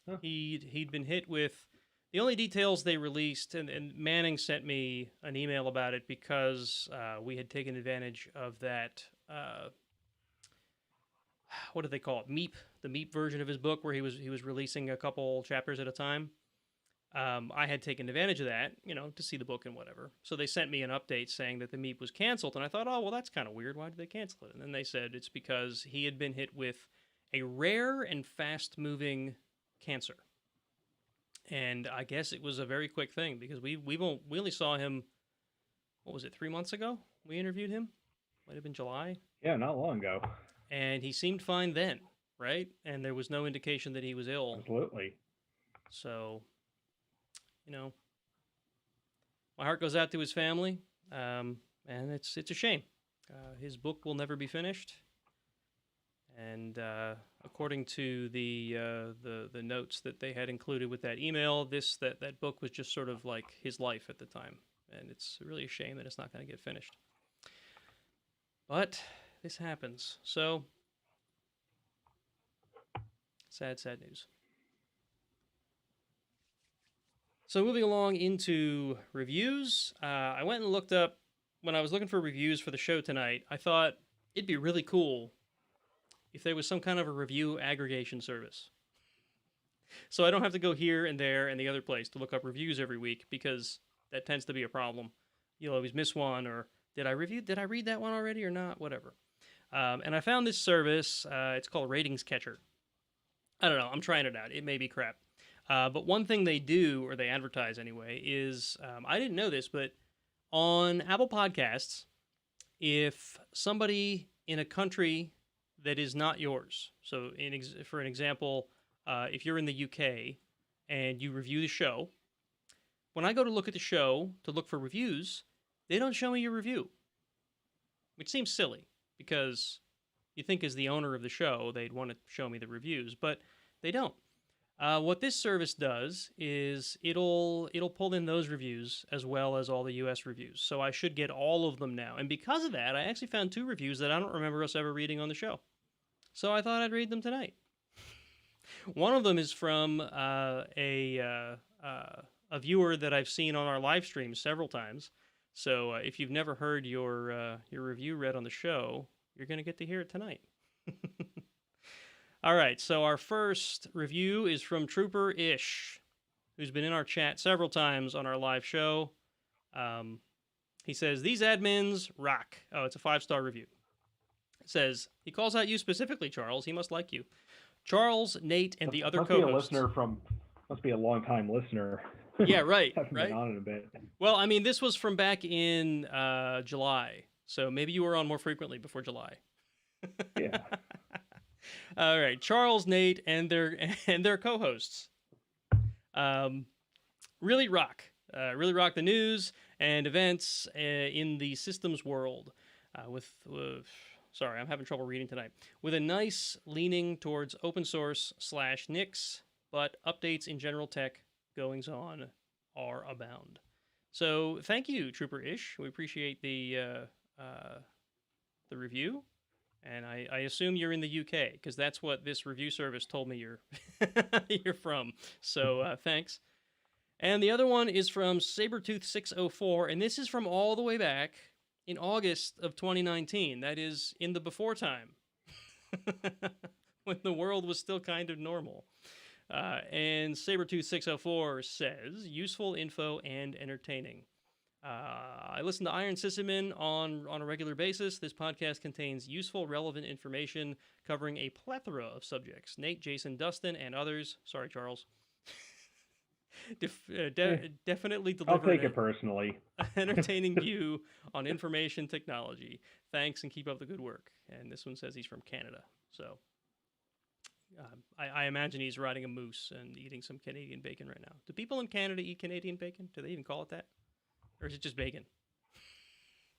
Huh. He'd been hit with... The only details they released, and Manning sent me an email about it because we had taken advantage of that... what did they call it? MEEP, the MEEP version of his book where he was releasing a couple chapters at a time. I had taken advantage of that, to see the book and whatever. So they sent me an update saying that the MEEP was canceled, and I thought, oh, well, that's kind of weird. Why did they cancel it? And then they said it's because he had been hit with a rare and fast-moving cancer. And I guess it was a very quick thing because we only saw him, what was it, 3 months ago? We interviewed him. Might have been July. Yeah, not long ago. And he seemed fine then, right? And there was no indication that he was ill. Absolutely. So... my heart goes out to his family, and it's a shame. His book will never be finished, and according to the notes that they had included with that email, that book was just sort of like his life at the time, and it's really a shame that it's not going to get finished. But this happens, so sad news. So moving along into reviews, I went and looked up, when I was looking for reviews for the show tonight, I thought it'd be really cool if there was some kind of a review aggregation service. So I don't have to go here and there and the other place to look up reviews every week because that tends to be a problem. You'll always miss one, or did I read that one already or not? Whatever. And I found this service. It's called Ratings Catcher. I don't know. I'm trying it out. It may be crap. But one thing they do, or they advertise anyway, is I didn't know this, but on Apple Podcasts, if somebody in a country that is not yours, so for an example, if you're in the UK and you review the show, when I go to look at the show to look for reviews, they don't show me your review, which seems silly because you think as the owner of the show, they'd want to show me the reviews, but they don't. What this service does is it'll pull in those reviews as well as all the US reviews. So I should get all of them now. And because of that, I actually found 2 reviews that I don't remember us ever reading on the show. So I thought I'd read them tonight. One of them is from a viewer that I've seen on our live stream several times. So if you've never heard your review read on the show, you're going to get to hear it tonight. All right, so our first review is from Trooper Ish, who's been in our chat several times on our live show. He says, "These admins rock." Oh, it's a 5-star review. It says, he calls out you specifically, Charles. He must like you. Charles, Nate, and the other co-hosts. Must be a long-time listener. Yeah, right. Haven't right? been on it a bit. Well, I mean, this was from back in July, so maybe you were on more frequently before July. Yeah. All right, Charles, Nate, and their co-hosts really rock the news and events in the systems world. Sorry, I'm having trouble reading tonight. With a nice leaning towards open source / Nix, but updates in general tech goings on are abound. So thank you, Trooper Ish. We appreciate the review. And I assume you're in the UK, because that's what this review service told me you're from. So thanks. And the other one is from Sabretooth604, and this is from all the way back in August of 2019. That is in the before time, when the world was still kind of normal. And Sabretooth604 says, useful info and entertaining. I listen to Iron Sysadmin on a regular basis. This podcast contains useful, relevant information covering a plethora of subjects. Nate, Jason, Dustin, and others. Sorry, Charles. Definitely deliver. I'll take it personally. Entertaining view on information technology. Thanks and keep up the good work. And this one says he's from Canada. So I imagine he's riding a moose and eating some Canadian bacon right now. Do people in Canada eat Canadian bacon? Do they even call it that? Or is it just bacon?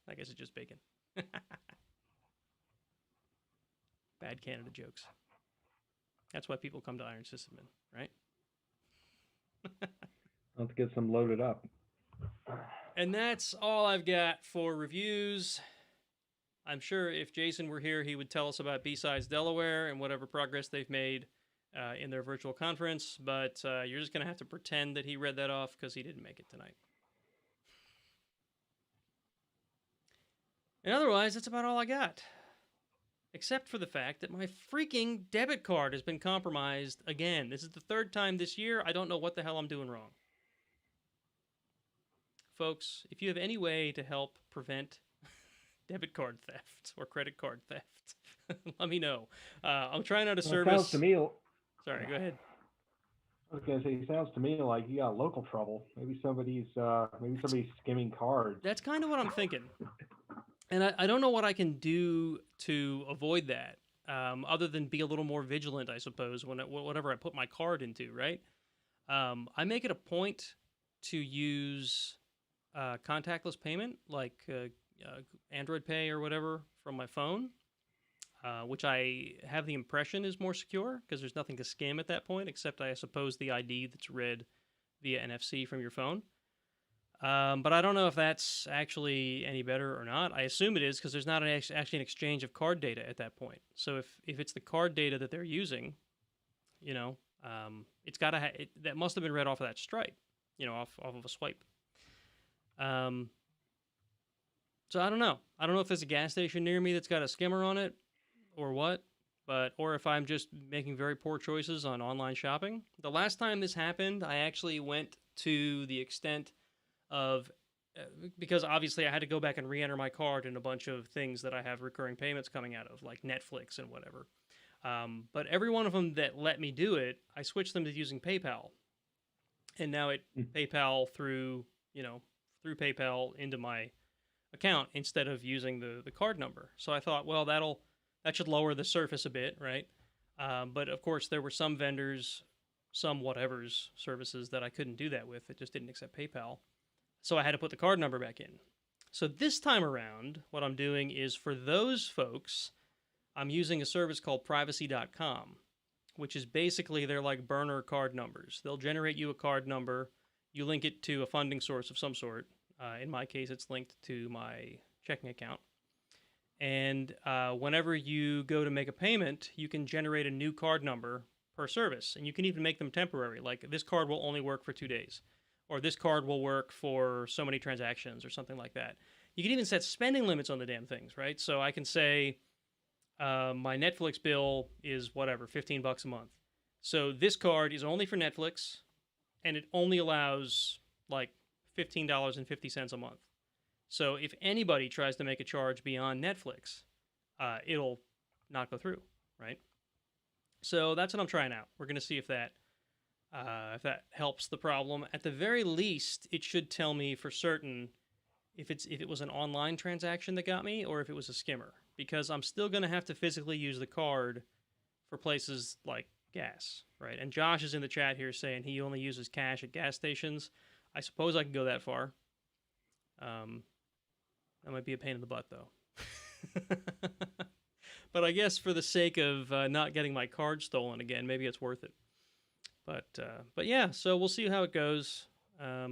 I guess it's just bacon. Bad Canada jokes. That's why people come to Iron Sysadmin, right? Let's get some loaded up. And that's all I've got for reviews. I'm sure if Jason were here, he would tell us about B-Sides Delaware and whatever progress they've made in their virtual conference. But you're just going to have to pretend that he read that off because he didn't make it tonight. And otherwise, that's about all I got. Except for the fact that my freaking debit card has been compromised again. This is the 3rd time this year. I don't know what the hell I'm doing wrong. Folks, if you have any way to help prevent debit card theft or credit card theft, let me know. I'm trying out a service. Sounds to me. Sorry, go ahead. I was gonna say, it sounds to me like you got local trouble. Maybe somebody's skimming cards. That's kind of what I'm thinking. And I don't know what I can do to avoid that, other than be a little more vigilant, I suppose, whatever I put my card into, right? I make it a point to use contactless payment, like Android Pay or whatever, from my phone, which I have the impression is more secure, because there's nothing to skim at that point, except I suppose the ID that's read via NFC from your phone. But I don't know if that's actually any better or not. I assume it is, because there's not actually an exchange of card data at that point. So if it's the card data that they're using, it's got to that must have been read off of that stripe, off of a swipe. So I don't know. I don't know if there's a gas station near me that's got a skimmer on it or what. or if I'm just making very poor choices on online shopping. The last time this happened, I actually went to the extent of because obviously I had to go back and re-enter my card in a bunch of things that I have recurring payments coming out of, like Netflix and whatever. But every one of them that let me do it, I switched them to using PayPal, and now it PayPal through through PayPal into my account instead of using the card number. So I thought, well, that should lower the surface a bit, right? But of course, there were some vendors, some whatever's services that I couldn't do that with. It just didn't accept PayPal. So I had to put the card number back in. So this time around, what I'm doing is for those folks, I'm using a service called privacy.com, which is basically they're like burner card numbers. They'll generate you a card number, you link it to a funding source of some sort. In my case, it's linked to my checking account. And whenever you go to make a payment, you can generate a new card number per service. And you can even make them temporary. Like this card will only work for 2 days. Or this card will work for so many transactions or something like that. You can even set spending limits on the damn things, right? So I can say my Netflix bill is whatever, $15 a month. So this card is only for Netflix, and it only allows like $15.50 a month. So if anybody tries to make a charge beyond Netflix, it'll not go through, right? So that's what I'm trying out. We're going to see if that helps the problem. At the very least, it should tell me for certain if it was an online transaction that got me or if it was a skimmer, because I'm still going to have to physically use the card for places like gas, right? And Josh is in the chat here saying he only uses cash at gas stations. I suppose I can go that far. That might be a pain in the butt, though. But I guess for the sake of not getting my card stolen again, maybe it's worth it. But yeah, so we'll see how it goes. I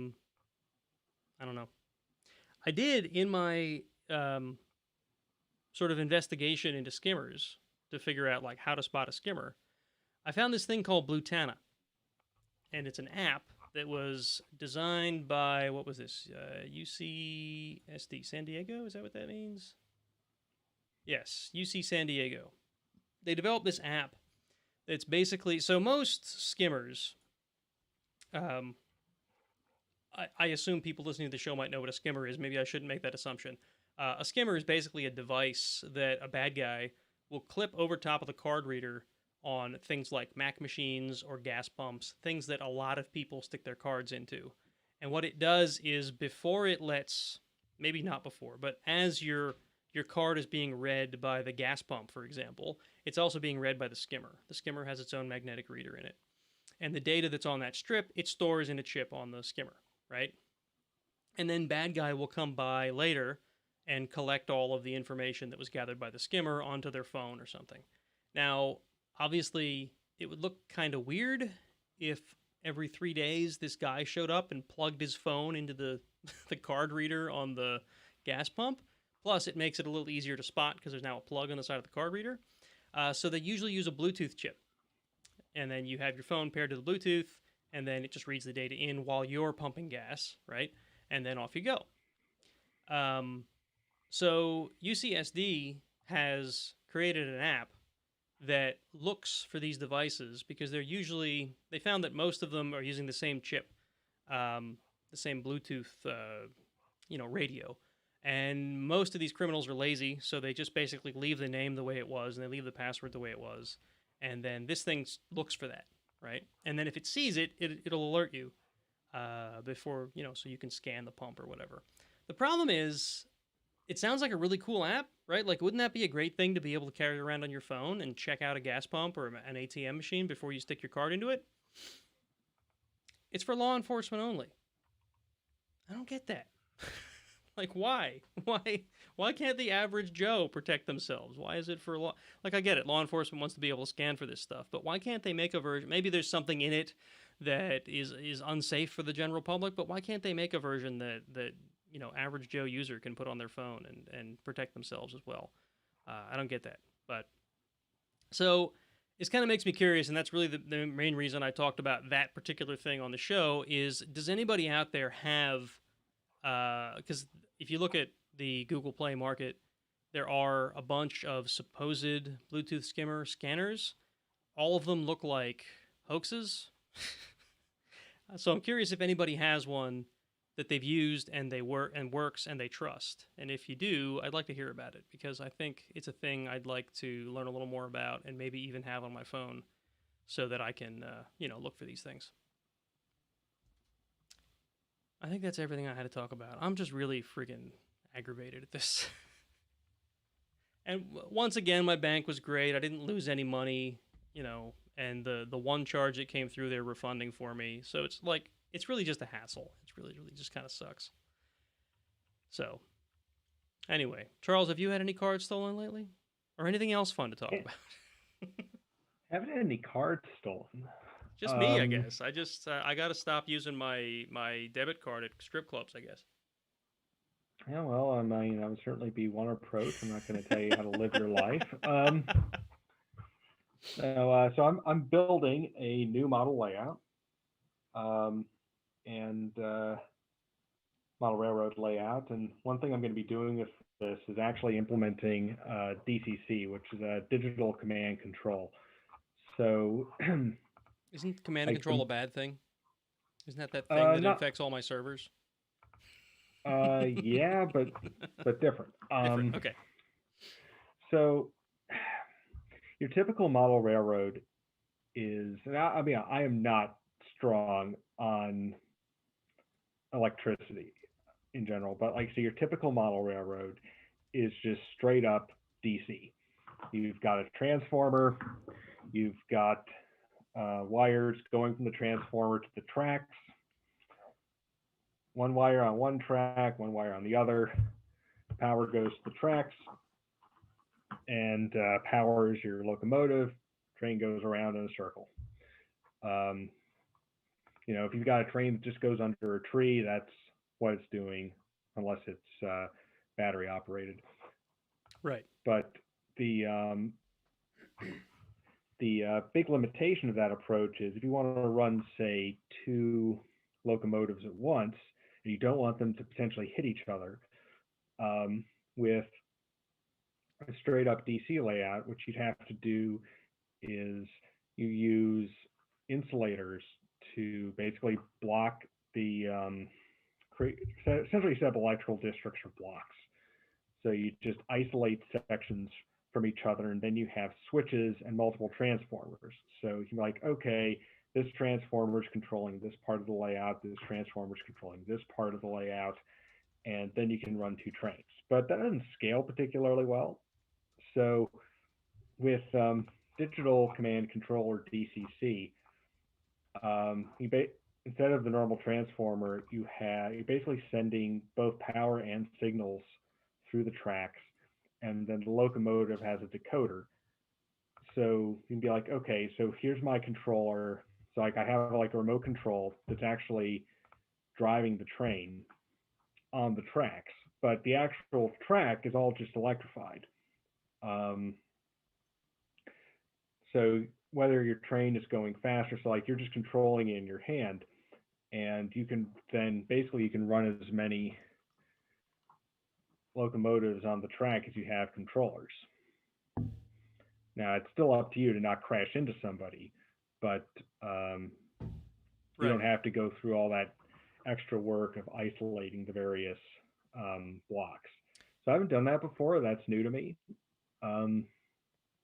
don't know. I did in my sort of investigation into skimmers to figure out like how to spot a skimmer. I found this thing called Blutana, and it's an app that was designed by, what was this? UCSD, San Diego? Is that what that means? Yes, UC San Diego. They developed this app that's basically, so most skimmers, I assume people listening to the show might know what a skimmer is. Maybe I shouldn't make that assumption. A skimmer is basically a device that a bad guy will clip over top of the card reader on things like Mac machines or gas pumps, things that a lot of people stick their cards into. And what it does is before it lets, maybe not before, but as your card is being read by the gas pump, for example, it's also being read by the skimmer. The skimmer has its own magnetic reader in it. And the data that's on that strip, it stores in a chip on the skimmer, right? And then bad guy will come by later and collect all of the information that was gathered by the skimmer onto their phone or something. Now, obviously, it would look kind of weird if every 3 days this guy showed up and plugged his phone into the card reader on the gas pump. Plus, it makes it a little easier to spot because there's now a plug on the side of the card reader. So they usually use a Bluetooth chip. And then you have your phone paired to the Bluetooth, and then it just reads the data in while you're pumping gas, right? And then off you go. So UCSD has created an app that looks for these devices because they found that most of them are using the same chip, the same Bluetooth, radio. And most of these criminals are lazy, so they just basically leave the name the way it was, and they leave the password the way it was. And then this thing looks for that, right? And then if it sees it, it'll alert you before, so you can scan the pump or whatever. The problem is, it sounds like a really cool app, right? Like, wouldn't that be a great thing to be able to carry around on your phone and check out a gas pump or an ATM machine before you stick your card into it? It's for law enforcement only. I don't get that. Like, why? Why can't the average Joe protect themselves? Why is it for law? Like, I get it. Law enforcement wants to be able to scan for this stuff, but why can't they make a version? Maybe there's something in it that is unsafe for the general public, but why can't they make a version that average Joe user can put on their phone and protect themselves as well? I don't get that. But so this kind of makes me curious, and that's really the main reason I talked about that particular thing on the show is, does anybody out there have, because if you look at the Google Play market, there are a bunch of supposed Bluetooth skimmer scanners. All of them look like hoaxes. So I'm curious if anybody has one that they've used and they works and they trust. And if you do, I'd like to hear about it because I think it's a thing I'd like to learn a little more about and maybe even have on my phone so that I can look for these things. I think that's everything I had to talk about. I'm just really freaking aggravated at this. And once again, my bank was great. I didn't lose any money, and the one charge that came through, they're refunding for me. So it's like it's really just a hassle. It's really just kind of sucks. So anyway, Charles, have you had any cards stolen lately, or anything else fun to talk about? Haven't had any cards stolen. Just me, I guess. I got to stop using my debit card at strip clubs, I guess. Yeah, well, I mean, that would certainly be one approach. I'm not going to tell you how to live your life. So I'm building a new model layout, and model railroad layout. And one thing I'm going to be doing with this is actually implementing DCC, which is a digital command control. So isn't command and control a bad thing? Isn't that thing that infects all my servers? Yeah, but different. Different. Okay. So your typical model railroad is, I mean, I am not strong on electricity in general, but like, so your typical model railroad is just straight up DC. You've got a transformer, you've got wires going from the transformer to the tracks, one wire on one track, one wire on the other. Power goes to the tracks and powers your locomotive. Train goes around in a circle. If you've got a train that just goes under a tree, that's what it's doing, unless it's battery operated. Right. But the big limitation of that approach is if you want to run, say, two locomotives at once, and you don't want them to potentially hit each other, with a straight up DC layout, what you'd have to do is you use insulators to basically block the essentially set up electrical districts or blocks. So you just isolate sections from each other, and then you have switches and multiple transformers. So you can be like, okay, this transformer is controlling this part of the layout, this transformer is controlling this part of the layout, and then you can run two trains. But that doesn't scale particularly well. So with digital command control or DCC, instead of the normal transformer, you're basically sending both power and signals through the tracks, and then the locomotive has a decoder. So you can be like, okay, so here's my controller. So like I have like a remote control that's actually driving the train on the tracks, but the actual track is all just electrified. So whether your train is going faster, so like you're just controlling it in your hand, and you can then basically you can run as many locomotives on the track as you have controllers. Now it's still up to you to not crash into somebody, but you don't have to go through all that extra work of isolating the various blocks. So I haven't done that before. That's new to me.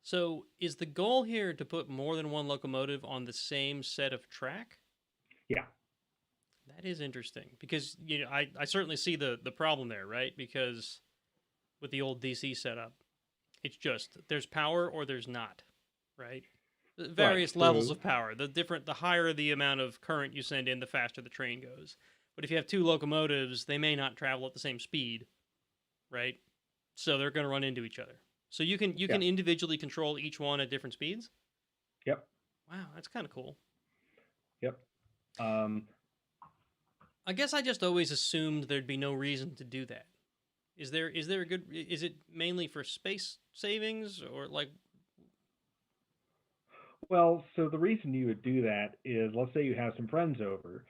So is the goal here to put more than one locomotive on the same set of track? Yeah. That is interesting because I certainly see the problem there, right? Because with the old DC setup, it's just there's power or there's not, right? Various levels of power. The higher the amount of current you send in, the faster the train goes. But if you have two locomotives, they may not travel at the same speed, right? So they're going to run into each other. So you can individually control each one at different speeds? Yep. Wow, that's kind of cool. Yep. I guess I just always assumed there'd be no reason to do that. Is it mainly for space savings or like? Well, so the reason you would do that is, let's say you have some friends over,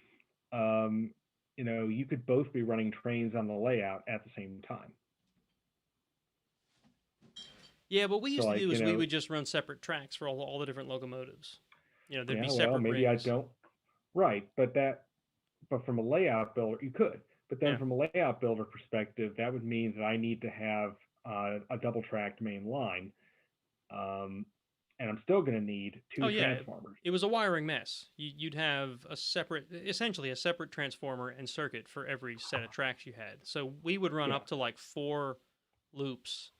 you could both be running trains on the layout at the same time. Yeah, what we So used to like, do is we would just run separate tracks for all the different locomotives. There'd be yeah, well, separate maybe I rings. don't. Right, but from a layout builder, you could. But then Yeah. from a layout builder perspective, that would mean that I need to have a double tracked main line, um, and I'm still going to need Oh two yeah, transformers. it was a wiring mess. You'd have essentially a separate transformer and circuit for every set of tracks you had. So we would run Yeah. up to like 4 loops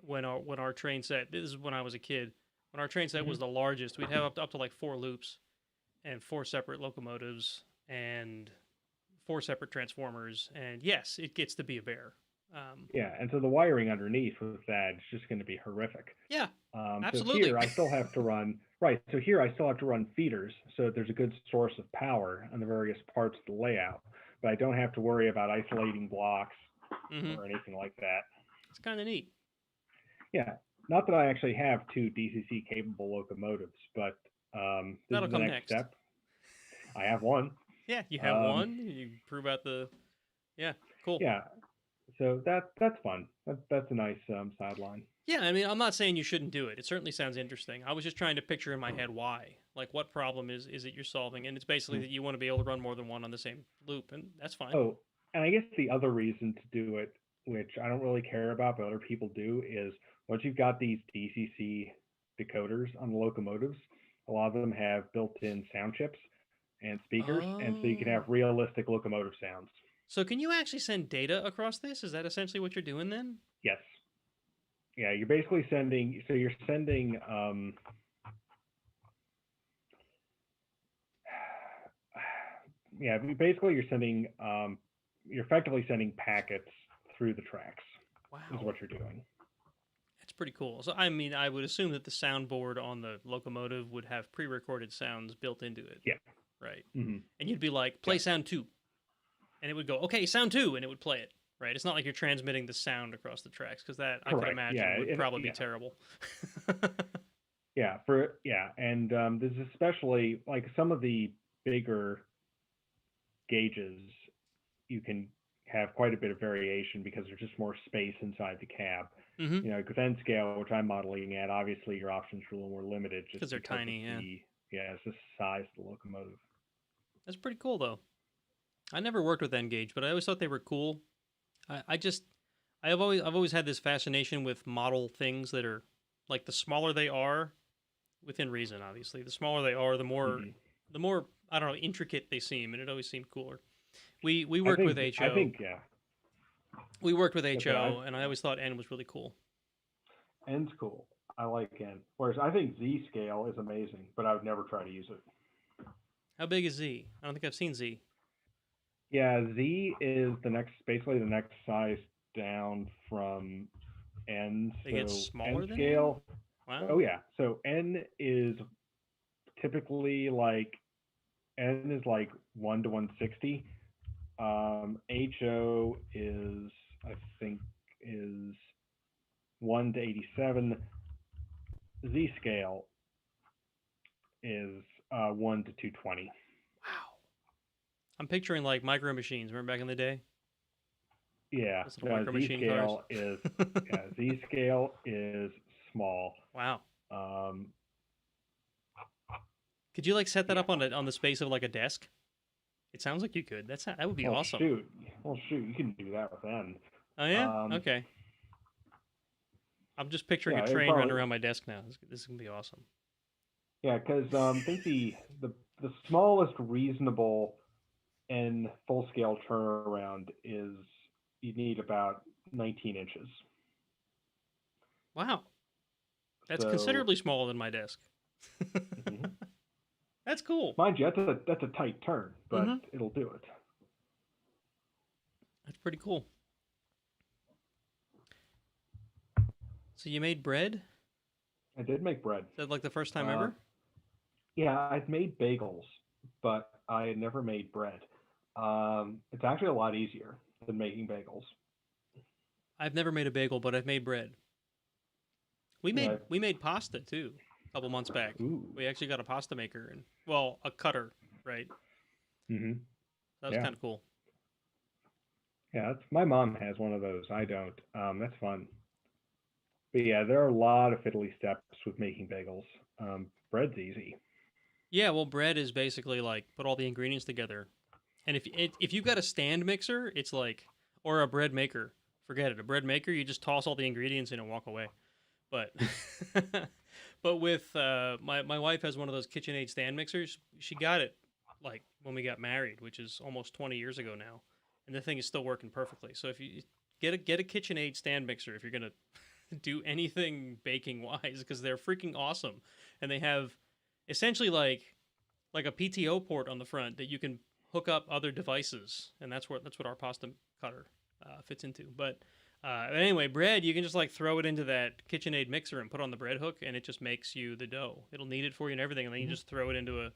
when our train set. This is when I was a kid. When our train set Hmm. was the largest, we'd have up to like 4 loops and 4 separate locomotives and 4 separate transformers. And yes, it gets to be a bear. Yeah, and so the wiring underneath with that is just going to be horrific. Yeah, So absolutely. here I still have to run right. So here I still have to run feeders, so that there's a good source of power on the various parts of the layout. But I don't have to worry about isolating blocks Hmm. or anything like that. It's kind of neat. Yeah, not that I actually have two DCC capable locomotives, but this That'll is the come next next. step. I have one. Yeah, you have Um, one. You prove out the. Yeah, cool. yeah, so that's fun. That's a nice sideline. Yeah, I mean, I'm not saying you shouldn't do it. It certainly sounds interesting. I was just trying to picture in my head why. Like, what problem is it you're solving? And it's basically that you want to be able to run more than one on the same loop, and that's fine. Oh, and I guess the other reason to do it, which I don't really care about, but other people do, is once you've got these DCC decoders on the locomotives, a lot of them have built-in sound chips and speakers, and so you can have Oh. realistic locomotive sounds. So can you actually send data across this? Is that essentially what you're doing then? Yes. Yeah, you're basically sending. So you're sending. Yeah, basically you're sending. You're effectively sending packets through the tracks. Is Wow. what you're doing. That's pretty cool. So, I mean, I would assume that the soundboard on the locomotive would have pre recorded sounds built into it. Yeah. Right. Mm-hmm. And you'd be like, play sound 2. And it would go, okay, sound 2. And it would play it. Right. It's not like you're transmitting the sound across the tracks because that, I could imagine, would probably be terrible. And there's especially like some of the bigger gauges, you can have quite a bit of variation because there's just more space inside the cab. Mm-hmm. Glen scale, which I'm modeling at, obviously your options are a little more limited just Because they're tiny, it's the size of the locomotive. That's pretty cool, though. I never worked with N-Gauge, but I always thought they were cool. I've always had this fascination with model things that are like the smaller they are, within reason, obviously. The smaller they are, the more I don't know, intricate they seem, and it always seemed cooler. We worked with HO. I think yeah. We worked with HO, and I always thought N was really cool. N's cool. I like N. Whereas I think Z scale is amazing, but I would never try to use it. How big is Z? I don't think I've seen Z. Yeah, Z is basically the next size down from N. They get smaller N than scale. N? Wow. Oh yeah. So N is typically N is like 1 to 160. HO is I think is 1 to 87. Z scale is 1 to 220. Wow. I'm picturing like micro machines. Remember back in the day? Yeah. Z scale is Z scale is small. Wow. Could you like set that up on the space of like a desk? It sounds like you could. That would be awesome. Shoot, you can do that with N. Oh yeah. Okay. I'm just picturing a train running around my desk now. This is gonna be awesome. Yeah, because I think the smallest reasonable N full scale turnaround is you need about 19 inches. Wow. That's considerably smaller than my desk. Mm-hmm. That's cool. Mind you, that's a tight turn, but it'll do it. That's pretty cool. So you made bread? I did make bread. Is that like the first time ever? Yeah, I've made bagels, but I had never made bread. It's actually a lot easier than making bagels. I've never made a bagel, but I've made bread. We made pasta too a couple months back. Ooh. We actually got a pasta maker and a cutter, right? Mm-hmm. That was kind of cool. Yeah, my mom has one of those. I don't. That's fun. But yeah, there are a lot of fiddly steps with making bagels. Bread's easy. Yeah, well, bread is basically like put all the ingredients together, and if you've got a stand mixer, it's like or a bread maker. Forget it. A bread maker, you just toss all the ingredients in and walk away. But but with my wife has one of those KitchenAid stand mixers. She got it like when we got married, which is almost 20 years ago now, and the thing is still working perfectly. So if you get a KitchenAid stand mixer if you're gonna do anything baking wise, because they're freaking awesome, and they have essentially like a PTO port on the front that you can hook up other devices, and that's what our pasta cutter fits into. But anyway, bread you can just like throw it into that KitchenAid mixer and put on the bread hook, and it just makes you the dough. It'll knead it for you and everything, and then you just throw it into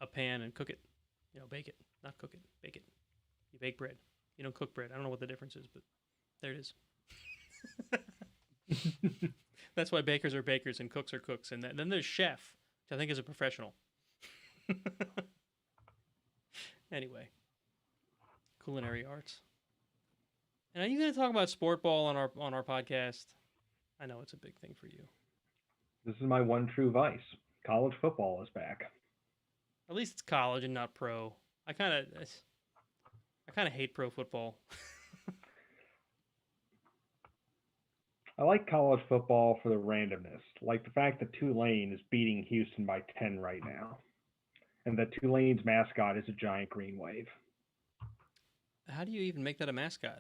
a pan and cook it. You know, bake it, not cook it, bake it. You bake bread. You don't cook bread. I don't know what the difference is, but there it is. That's why bakers are bakers and cooks are cooks, and then there's chef, which I think is a professional. Anyway, culinary arts. And are you going to talk about sport ball on our podcast? I know it's a big thing for you. This is my one true vice. College football is back. At least it's college and not pro. I kind of hate pro football. I like college football for the randomness, like the fact that Tulane is beating Houston by 10 right now, and that Tulane's mascot is a giant green wave. How do you even make that a mascot?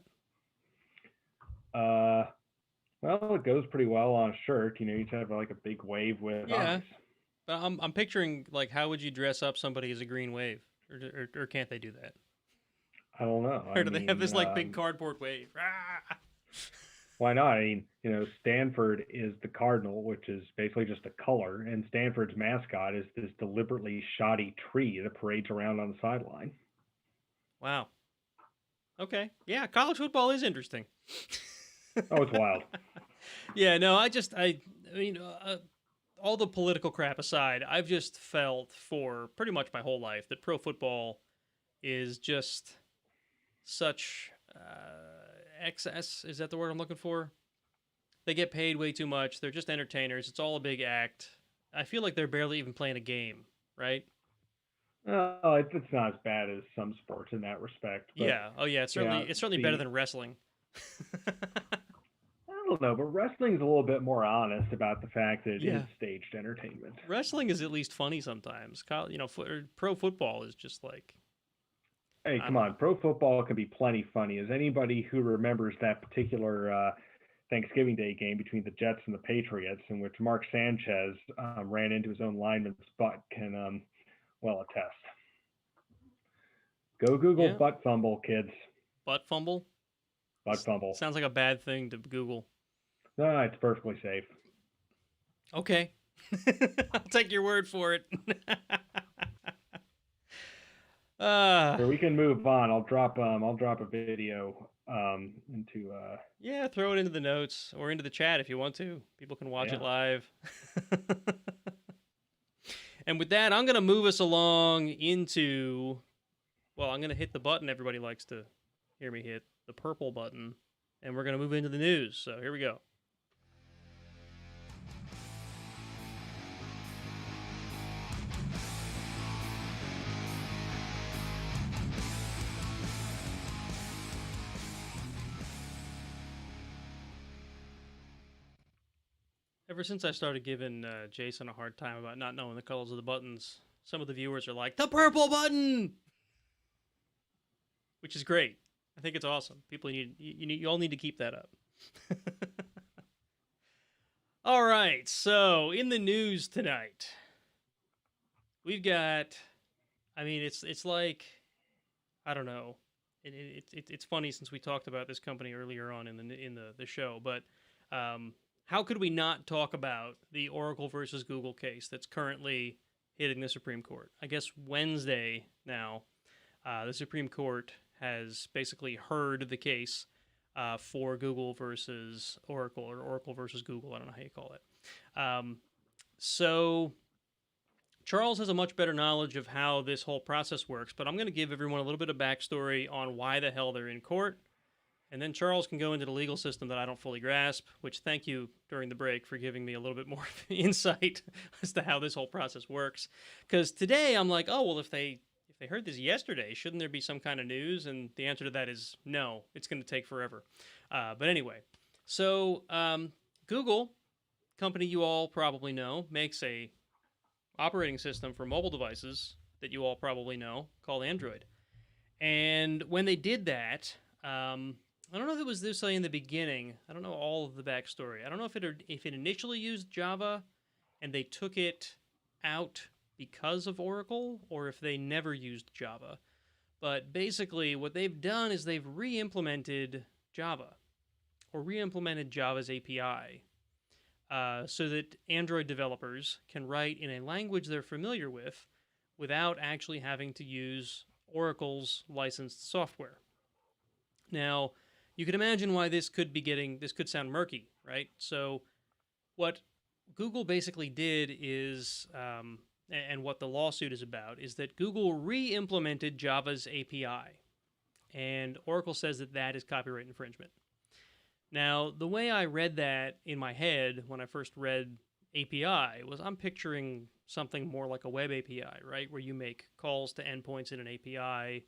Well, it goes pretty well on a shirt. You know, you just have like a big wave with eyes. But I'm picturing like how would you dress up somebody as a green wave, or can't they do that? I don't know. Or do they have this like big cardboard wave? Ah! Why not? I mean, you know, Stanford is the cardinal, which is basically just a color, and Stanford's mascot is this deliberately shoddy tree that parades around on the sideline. Wow. Okay. Yeah, college football is interesting. Oh, it's wild. Yeah, no, I mean, all the political crap aside, I've just felt for pretty much my whole life that pro football is just such excess. Is that the word I'm looking for? They get paid way too much. They're just entertainers. It's all a big act. I feel like they're barely even playing a game, right? It's not as bad as some sports in that respect. But, yeah. Oh, yeah. It's certainly better than wrestling. I don't know, but wrestling's a little bit more honest about the fact that it is staged entertainment. Wrestling is at least funny sometimes. You know, pro football is just like. Hey, come on. Pro football can be plenty funny. As anybody who remembers that particular Thanksgiving Day game between the Jets and the Patriots, in which Mark Sanchez ran into his own lineman's butt, can well attest. Go Google butt fumble, kids. Butt fumble? Butt fumble. Sounds like a bad thing to Google. No, it's perfectly safe. Okay. I'll take your word for it. So we can move on. I'll drop a video into yeah, throw it into the notes or into the chat if you want to. People can watch it live. And with that, I'm going to move us along into, well, I'm going to hit the button everybody likes to hear me hit, the purple button, and we're going to move into the news. So here we go. Ever since I started giving Jason a hard time about not knowing the colors of the buttons, some of the viewers are like, the purple button! Which is great. I think it's awesome. People you all need to keep that up. All right, so in the news tonight, we've got, I mean, it's like, I don't know. It's funny since we talked about this company earlier on in the show, but how could we not talk about the Oracle versus Google case that's currently hitting the Supreme Court? I guess Wednesday now, the Supreme Court has basically heard the case for Google versus Oracle, or Oracle versus Google. I don't know how you call it. So Charles has a much better knowledge of how this whole process works, but I'm going to give everyone a little bit of backstory on why the hell they're in court And then Charles can go into the legal system that I don't fully grasp, which thank you during the break for giving me a little bit more insight as to how this whole process works. Because today I'm like, oh, well, if they heard this yesterday, shouldn't there be some kind of news? And the answer to that is no, it's going to take forever. But anyway, so Google, company you all probably know, makes a operating system for mobile devices that you all probably know called Android. And when they did that, I don't know if it was this in the beginning. I don't know all of the backstory. I don't know if it initially used Java and they took it out because of Oracle, or if they never used Java. But basically, what they've done is they've re-implemented Java, or re-implemented Java's API, so that Android developers can write in a language they're familiar with without actually having to use Oracle's licensed software. Now, you can imagine why this could sound murky, right? So, what Google basically did is, and what the lawsuit is about, is that Google re implemented Java's API. And Oracle says that that is copyright infringement. Now, the way I read that in my head when I first read API was I'm picturing something more like a web API, right? Where you make calls to endpoints in an API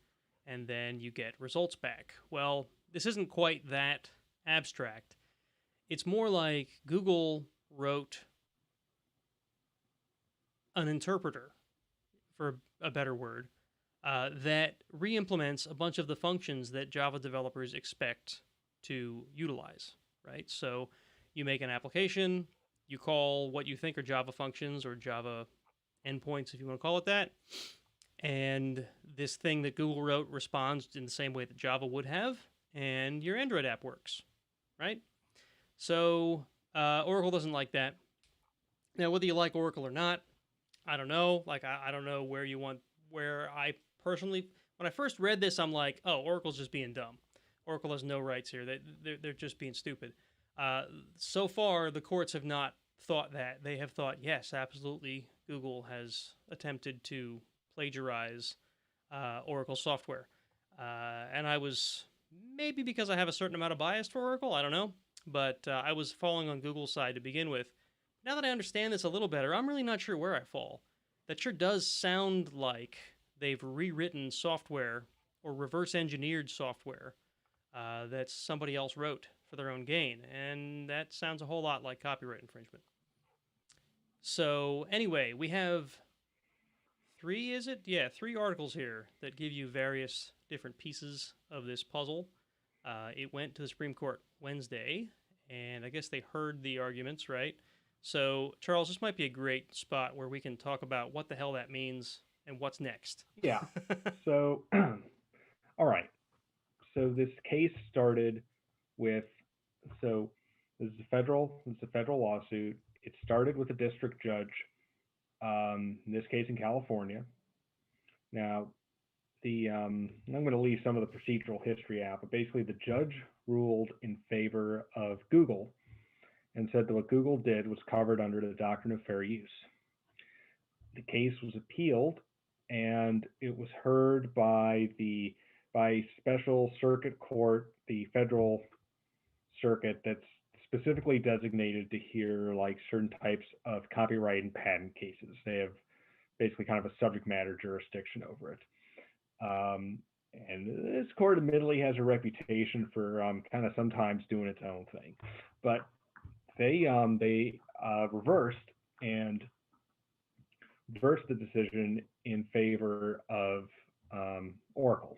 and then you get results back. Well, this isn't quite that abstract. It's more like Google wrote an interpreter, for a better word, that re implements a bunch of the functions that Java developers expect to utilize, right? So you make an application, you call what you think are Java functions or Java endpoints, if you want to call it that, and this thing that Google wrote responds in the same way that Java would have, and your Android app works, right? So Oracle doesn't like that. Now, whether you like Oracle or not, I don't know. Like, I don't know where I personally, when I first read this, I'm like, oh, Oracle's just being dumb. Oracle has no rights here. They're just being stupid. So far, the courts have not thought that. They have thought, yes, absolutely, Google has attempted to plagiarize Oracle software. And I was, maybe because I have a certain amount of bias for Oracle, I don't know. But I was falling on Google's side to begin with. Now that I understand this a little better, I'm really not sure where I fall. That sure does sound like they've rewritten software or reverse engineered software that somebody else wrote for their own gain. And that sounds a whole lot like copyright infringement. So, anyway, we have three, is it? Yeah, three articles here that give you various different pieces of this puzzle. It went to the Supreme Court Wednesday, and I guess they heard the arguments, right? So, Charles, this might be a great spot where we can talk about what the hell that means and what's next. Yeah. So, all right. So this case started with, so this is a federal lawsuit. It started with a district judge, in this case in California. Now, I'm going to leave some of the procedural history out, but basically the judge ruled in favor of Google and said that what Google did was covered under the doctrine of fair use. The case was appealed, and it was heard by special circuit court, the federal circuit that's specifically designated to hear like certain types of copyright and patent cases. They have basically kind of a subject matter jurisdiction over it. And this court admittedly has a reputation for kind of sometimes doing its own thing, but they reversed the decision in favor of Oracle.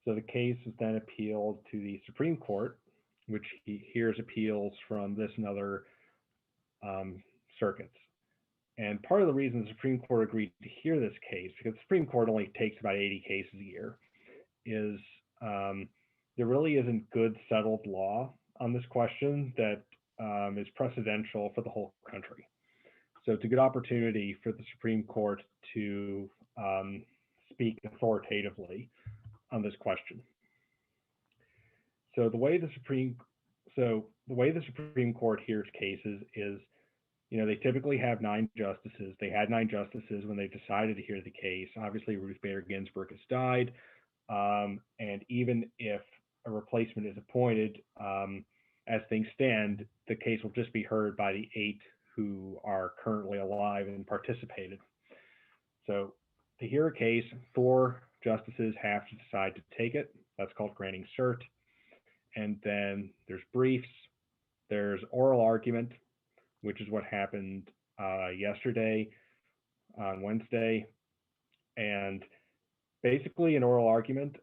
So the case was then appealed to the Supreme Court, which hears appeals from this and other circuits. And part of the reason the Supreme Court agreed to hear this case, because the Supreme Court only takes about 80 cases a year, is there really isn't good settled law on this question that is precedential for the whole country. So it's a good opportunity for the Supreme Court to speak authoritatively on this question. So the way the Supreme Court hears cases is, they typically have 9 justices. They had 9 justices when they decided to hear the case. Obviously, Ruth Bader Ginsburg has died. And even if a replacement is appointed, as things stand, the case will just be heard by the 8 who are currently alive and participated. So to hear a case, 4 justices have to decide to take it. That's called granting cert. And then there's briefs, there's oral argument, which is what happened yesterday on Wednesday. And basically, an oral argument,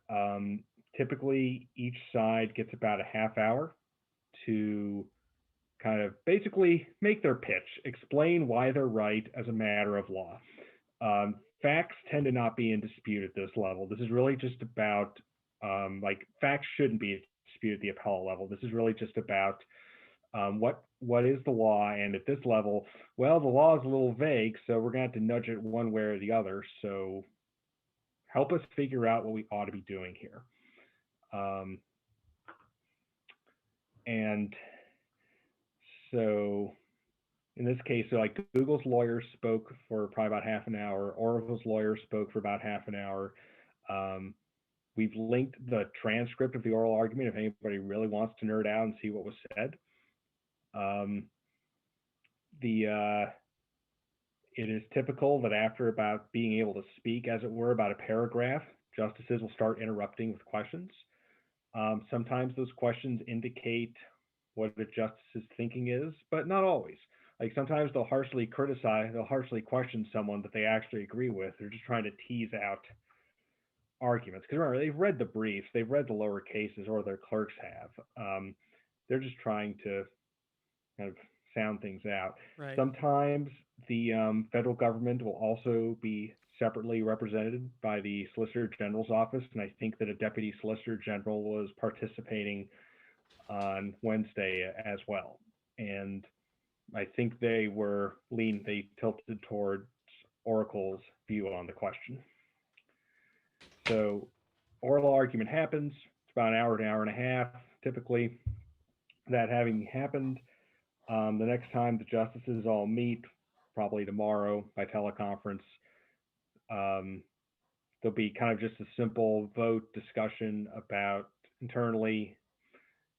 typically each side gets about a half hour to kind of basically make their pitch, explain why they're right as a matter of law. Facts tend to not be in dispute at this level. This is really just about, like, facts shouldn't be in dispute at the appellate level. This is really just about what is the law, and at this level, well, the law is a little vague, so we're going to have to nudge it one way or the other. So help us figure out what we ought to be doing here. And so in this case, so like Google's lawyers spoke for probably about half an hour. Oracle's lawyers spoke for about half an hour. We've linked the transcript of the oral argument if anybody really wants to nerd out and see what was said. It is typical that after about being able to speak, as it were, about a paragraph, justices will start interrupting with questions. Sometimes those questions indicate what the justice's thinking is, but not always. Like sometimes they'll harshly question someone that they actually agree with. They're just trying to tease out arguments. Because remember, they've read the briefs, they've read the lower cases, or their clerks have. They're just trying to kind of sound things out. Right. Sometimes the federal government will also be separately represented by the Solicitor General's office, and I think that a Deputy Solicitor General was participating on Wednesday as well. And I think they tilted towards Oracle's view on the question. So oral argument happens. It's about an hour and a half, typically. That having happened, the next time the justices all meet, probably tomorrow by teleconference, there'll be kind of just a simple vote discussion about internally,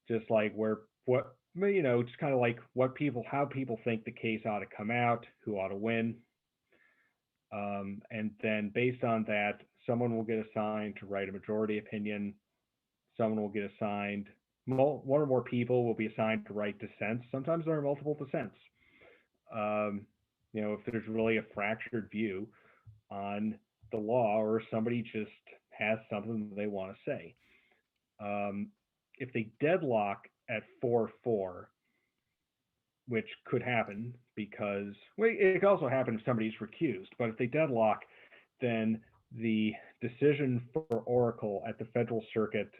just like just kind of like how people think the case ought to come out, who ought to win. And then based on that, someone will get assigned to write a majority opinion. Someone will get assigned, one or more people will be assigned to write dissents. Sometimes there are multiple dissents. If there's really a fractured view on the law, or somebody just has something that they want to say. If they deadlock at 4-4, which could happen because it could also happen if somebody's recused, but if they deadlock, then the decision for Oracle at the federal circuit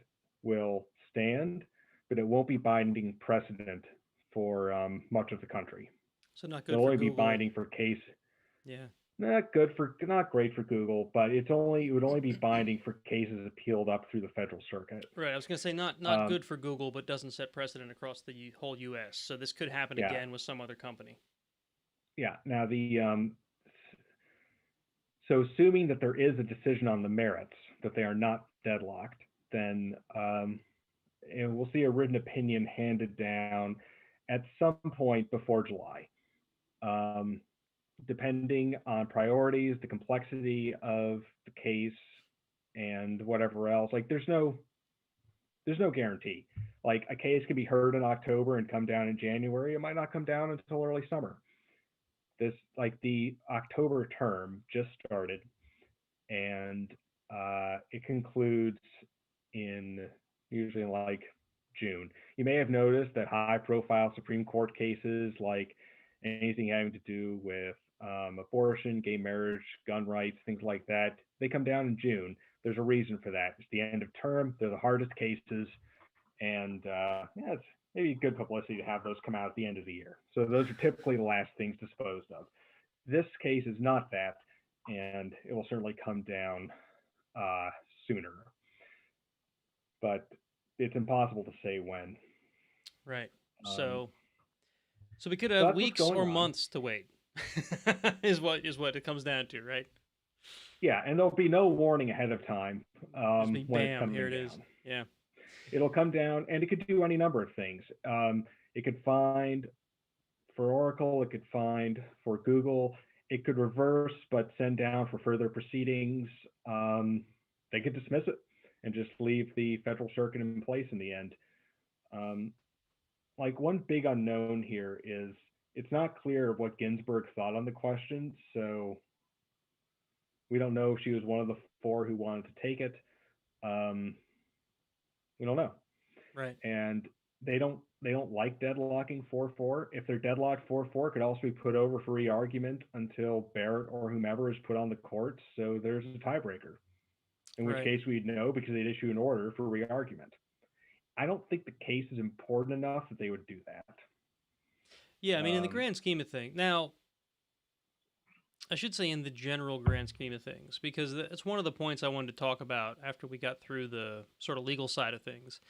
will stand, but it won't be binding precedent for much of the country. So not good. It'll for only Google. Be binding for case. Yeah. Not great for Google, but it would only be binding for cases appealed up through the federal circuit. Right. I was going to say not good for Google, but doesn't set precedent across the whole U.S. So this could happen again with some other company. Yeah. Now so assuming that there is a decision on the merits, that they are not deadlocked, then we'll see a written opinion handed down at some point before July. Depending on priorities, the complexity of the case, and whatever else. Like there's no guarantee. Like a case could be heard in October and come down in January. It might not come down until early summer. The October term just started, and it concludes usually in like June. You may have noticed that high-profile Supreme Court cases, like anything having to do with abortion, gay marriage, gun rights, things like that, they come down in June. There's a reason for that. It's the end of term. They're the hardest cases, and it's maybe good publicity to have those come out at the end of the year. So those are typically the last things disposed of. This case is not that, and it will certainly come down sooner. But it's impossible to say when. Right. So we could have weeks or months to wait. is what it comes down to, right? Yeah, and there'll be no warning ahead of time Just be when it's bam, here coming it is. down. Yeah. It'll come down, and it could do any number of things. It could find for Oracle, it could find for Google, it could reverse but send down for further proceedings. They could dismiss it and just leave the federal circuit in place in the end. Um, like one big unknown here is it's not clear what Ginsburg thought on the question, so we don't know if she was one of the four who wanted to take it. Um, we don't know, Right. and they don't like deadlocking 4-4. If they're deadlocked 4-4, it could also be put over for re-argument until Barrett or whomever is put on the court. So there's a tiebreaker, in which Right. case we'd know because they'd issue an order for re-argument. I don't think the case is important enough that they would do that. Yeah, I mean, in the Um, grand scheme of things. Now, I should say in the general grand scheme of things, because it's one of the points I wanted to talk about after we got through the sort of legal side of things,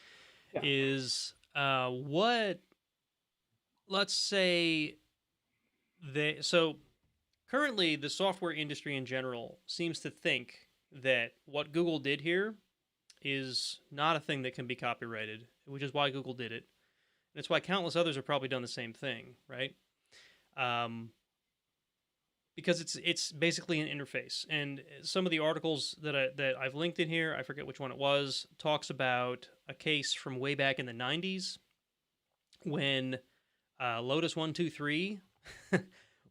yeah. is what, let's say, so currently the software industry in general seems to think that what Google did here is not a thing that can be copyrighted, which is why Google did it. And it's why countless others have probably done the same thing, right? Um, because it's basically an interface. And some of the articles that I've linked in here, I forget which one it was, talks about a case from way back in the 90s when Lotus 123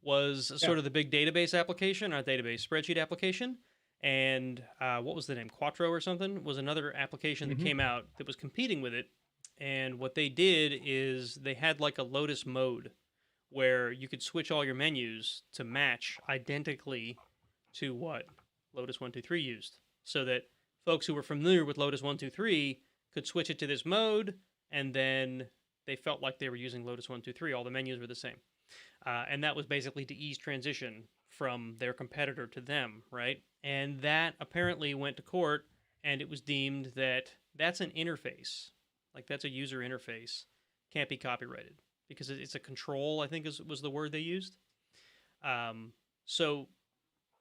was Yeah. sort of the big database application, our database spreadsheet application. And what was the name? Quattro or something was another application that Mm-hmm. came out that was competing with it. And what they did is they had like a Lotus mode where you could switch all your menus to match identically to what Lotus 123 used, so that folks who were familiar with Lotus 123 could switch it to this mode, and then they felt like they were using Lotus 123. All the menus were the same. And that was basically to ease transition from their competitor to them, right? And that apparently went to court, and it was deemed that that's an interface, like that's a user interface, can't be copyrighted because it's a control. I think was the word they used. So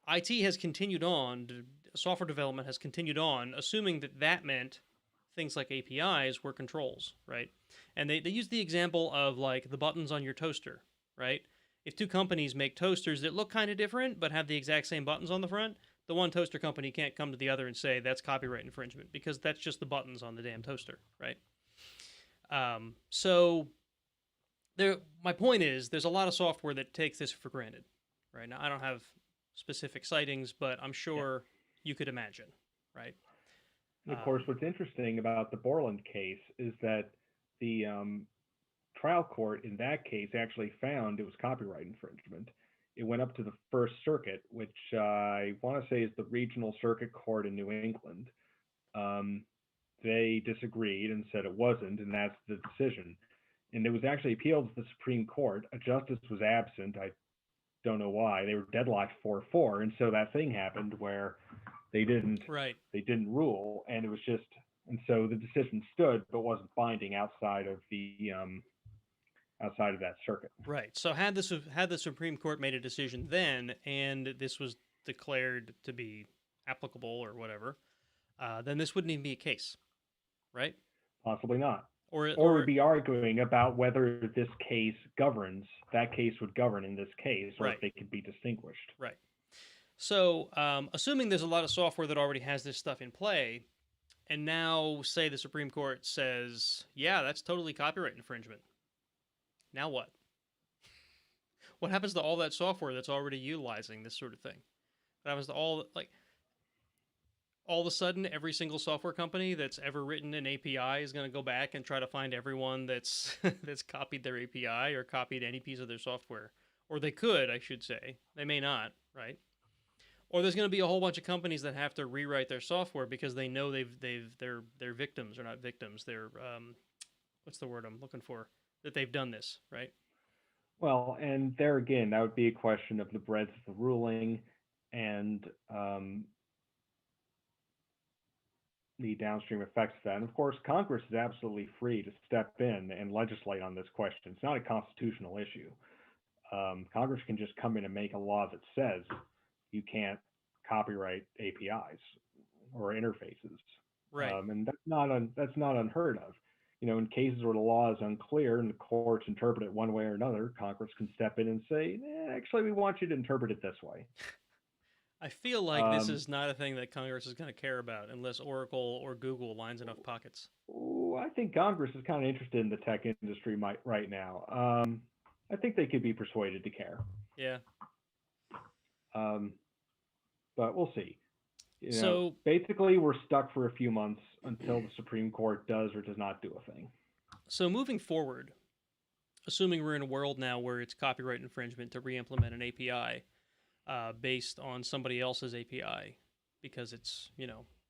IT has continued on, software development has continued on, assuming that that meant things like APIs were controls, right? And they use the example of like the buttons on your toaster, right? If two companies make toasters that look kind of different but have the exact same buttons on the front, the one toaster company can't come to the other and say that's copyright infringement because that's just the buttons on the damn toaster, right? So my point is there's a lot of software that takes this for granted, right? Now I don't have specific sightings, but I'm Yeah. sure you could imagine, right? And of course, what's interesting about the Borland case is that the trial court in that case actually found it was copyright infringement. It went up to the First Circuit, which I want to say is the regional circuit court in New England. Um, they disagreed and said it wasn't, and that's the decision. And it was actually appealed to the Supreme Court. A justice was absent. I don't know why. They were deadlocked 4-4, and so that thing happened where they didn't right. they didn't rule, and it was just, and so the decision stood but wasn't binding outside of that circuit. Right. So had the Supreme Court made a decision then, and this was declared to be applicable or whatever, then this wouldn't even be a case, right? Possibly not. Or Or or we'd be arguing about whether this case governs, that case would govern in this case, or right, if they could be distinguished. right. So assuming there's a lot of software that already has this stuff in play, and now say the Supreme Court says, yeah, that's totally copyright infringement. Now what? What happens to all that software that's already utilizing this sort of thing? What happens to all of a sudden every single software company that's ever written an API is going to go back and try to find everyone that's that's copied their API or copied any piece of their software, or they could, I should say. They may not, right? Or there's going to be a whole bunch of companies that have to rewrite their software because they know they're victims, or not victims. They're what's the word I'm looking for? That they've done this, right? Well, and there again, that would be a question of the breadth of the ruling and the downstream effects of that. And of course, Congress is absolutely free to step in and legislate on this question. It's not a constitutional issue. Congress can just come in and make a law that says you can't copyright APIs or interfaces, Right. and that's not unheard of. In cases where the law is unclear and the courts interpret it one way or another, Congress can step in and say, actually, we want you to interpret it this way. I feel like this Um, is not a thing that Congress is going to care about unless Oracle or Google lines enough pockets. I think Congress is kind of interested in the tech industry right now. I think they could be persuaded to care, Yeah. um, but we'll see. So, Basically, we're stuck for a few months until the Supreme Court does or does not do a thing. so moving forward, assuming we're in a world now where it's copyright infringement to re-implement an API based on somebody else's API, because it's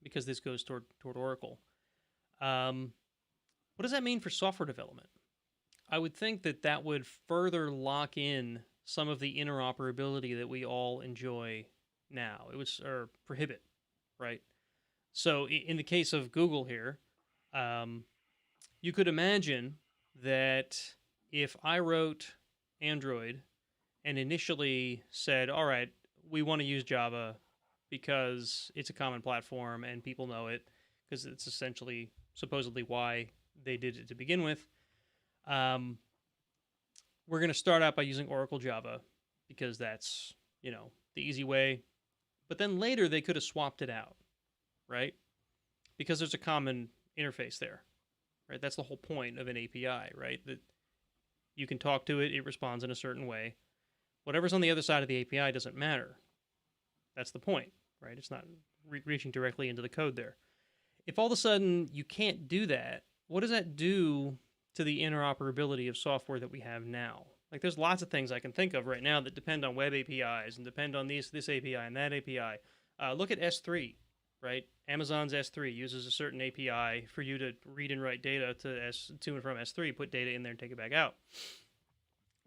because this goes toward Oracle. Um, what does that mean for software development? I would think that that would further lock in some of the interoperability that we all enjoy now. It would or prohibit, right? So in the case of Google here, um, you could imagine that if I wrote Android and initially said, all right, we want to use Java because it's a common platform and people know it, because it's essentially supposedly why they did it to begin with. Um, we're going to start out by using Oracle Java because that's, the easy way. But then later they could have swapped it out, right? Because there's a common interface there, right? That's the whole point of an API, right? That you can talk to it, it responds in a certain way. Whatever's on the other side of the API doesn't matter. That's the point, right? It's not reaching directly into the code there. If all of a sudden you can't do that, what does that do to the interoperability of software that we have now? Like there's lots of things I can think of right now that depend on web APIs and depend on this API and that API. Look at S3, right? Amazon's S3 uses a certain API for you to read and write data to and from S3, put data in there and take it back out.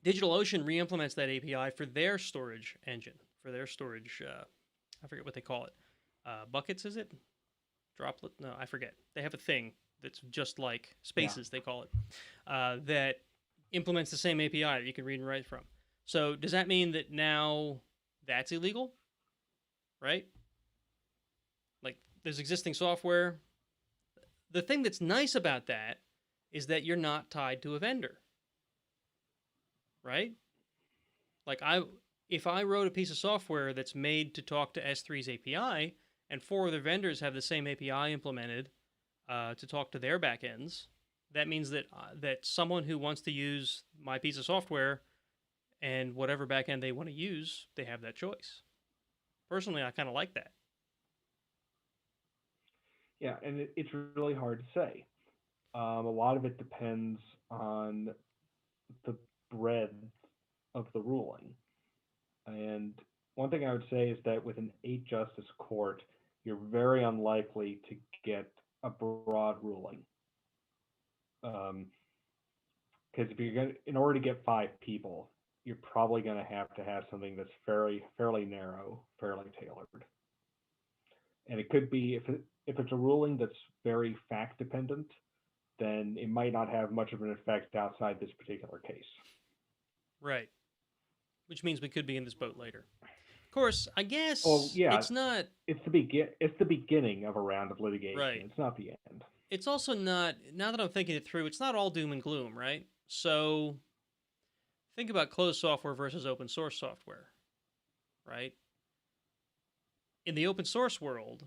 DigitalOcean re-implements that API for their storage engine, for their storage. I forget what they call it. Buckets, is it? Droplet? No, I forget. They have a thing that's just like Spaces, they call it, that implements the same API that you can read and write from. So does that mean that now that's illegal? Right? Like there's existing software. The thing that's nice about that is that you're not tied to a vendor. Right? Like if I wrote a piece of software that's made to talk to S3's API and 4 other vendors have the same API implemented to talk to their backends, that means that someone who wants to use my piece of software and whatever backend they want to use, they have that choice. Personally, I kind of like that. Yeah, and it's really hard to say. A lot of it depends on the breadth of the ruling. And one thing I would say is that with an 8-justice court, you're very unlikely to get a broad ruling. Because if you're going, in order to get 5 people, you're probably going to have something that's fairly narrow, fairly tailored. And it could be if it's a ruling that's very fact dependent, then it might not have much of an effect outside this particular case. Right. Which means we could be in this boat later. Of course, I guess it's not. It's the beginning of a round of litigation. Right. It's not the end. It's also not. Now that I'm thinking it through, it's not all doom and gloom, right? So think about closed software versus open source software, right? In the open source world,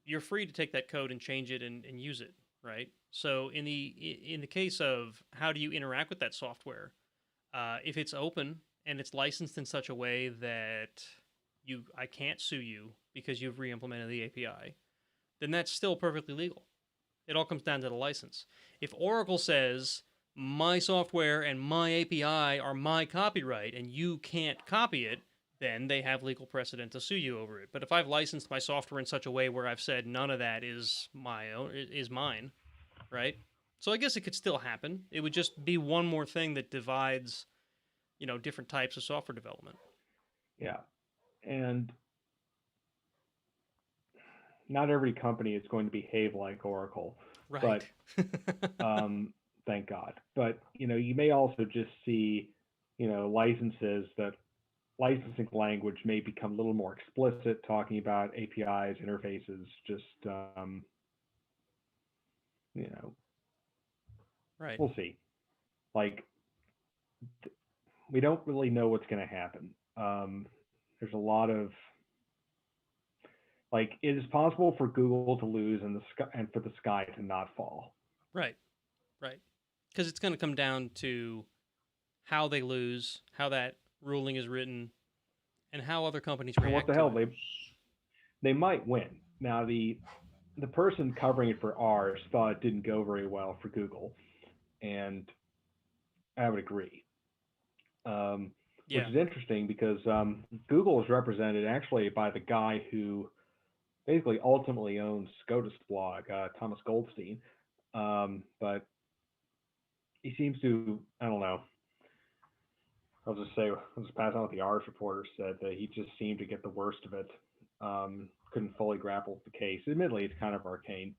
you're free to take that code and change it and use it, right? So in the case of how do you interact with that software, if it's open and it's licensed in such a way that I can't sue you because you've re-implemented the API, then that's still perfectly legal. It all comes down to the license. If Oracle says my software and my API are my copyright and you can't copy it, then they have legal precedent to sue you over it. But if I've licensed my software in such a way where I've said none of that is mine, right? So I guess it could still happen. It would just be one more thing that divides, different types of software development. Yeah. And not every company is going to behave like Oracle. Right. But thank God. But you may also just see, licenses that licensing language may become a little more explicit, talking about APIs, interfaces, just you know, Right. we'll see. Like, we don't really know what's going to happen. There's a lot of like, it is possible for Google to lose and the sky, and for the sky to not fall. Right. Right. Because it's going to come down to how they lose, how that ruling is written, and how other companies And what react the to hell, it. they might win. Now the person covering it for ours thought it didn't go very well for Google, and I would agree. Which Yeah. is interesting because Google is represented actually by the guy who basically ultimately owns SCOTUS blog, Thomas Goldstein. But he seems to, I don't know. I'll just pass on what the Ars reporter said, that he just seemed to get the worst of it. Couldn't fully grapple with the case. Admittedly, it's kind of arcane,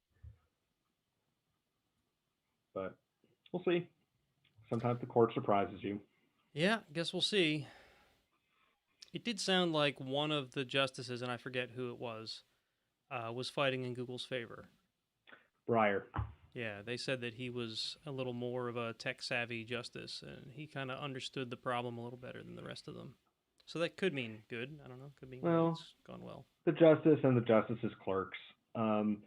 but we'll see. Sometimes the court surprises you. Yeah, guess we'll see. It did sound like one of the justices, and I forget who it was fighting in Google's favor. Breyer. Yeah, they said that he was a little more of a tech savvy justice, and he kind of understood the problem a little better than the rest of them. So that could mean good. I don't know. Could mean that Well, it's gone well. the justice and the justice's clerks. Some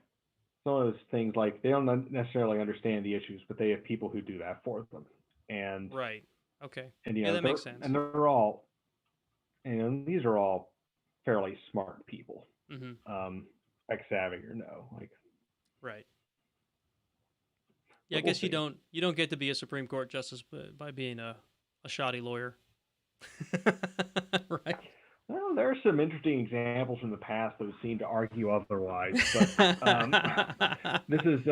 of those things, like, they don't necessarily understand the issues, but they have people who do that for them, and Right. Okay. you Yeah, know that makes sense. they're all, these are all fairly smart people, Mm-hmm. tech savvy or no, like, Right. Yeah, I but we'll guess you see. don't get to be a Supreme Court justice by being a shoddy lawyer. Right. Well, there are some interesting examples from the past that would seem to argue otherwise, but this is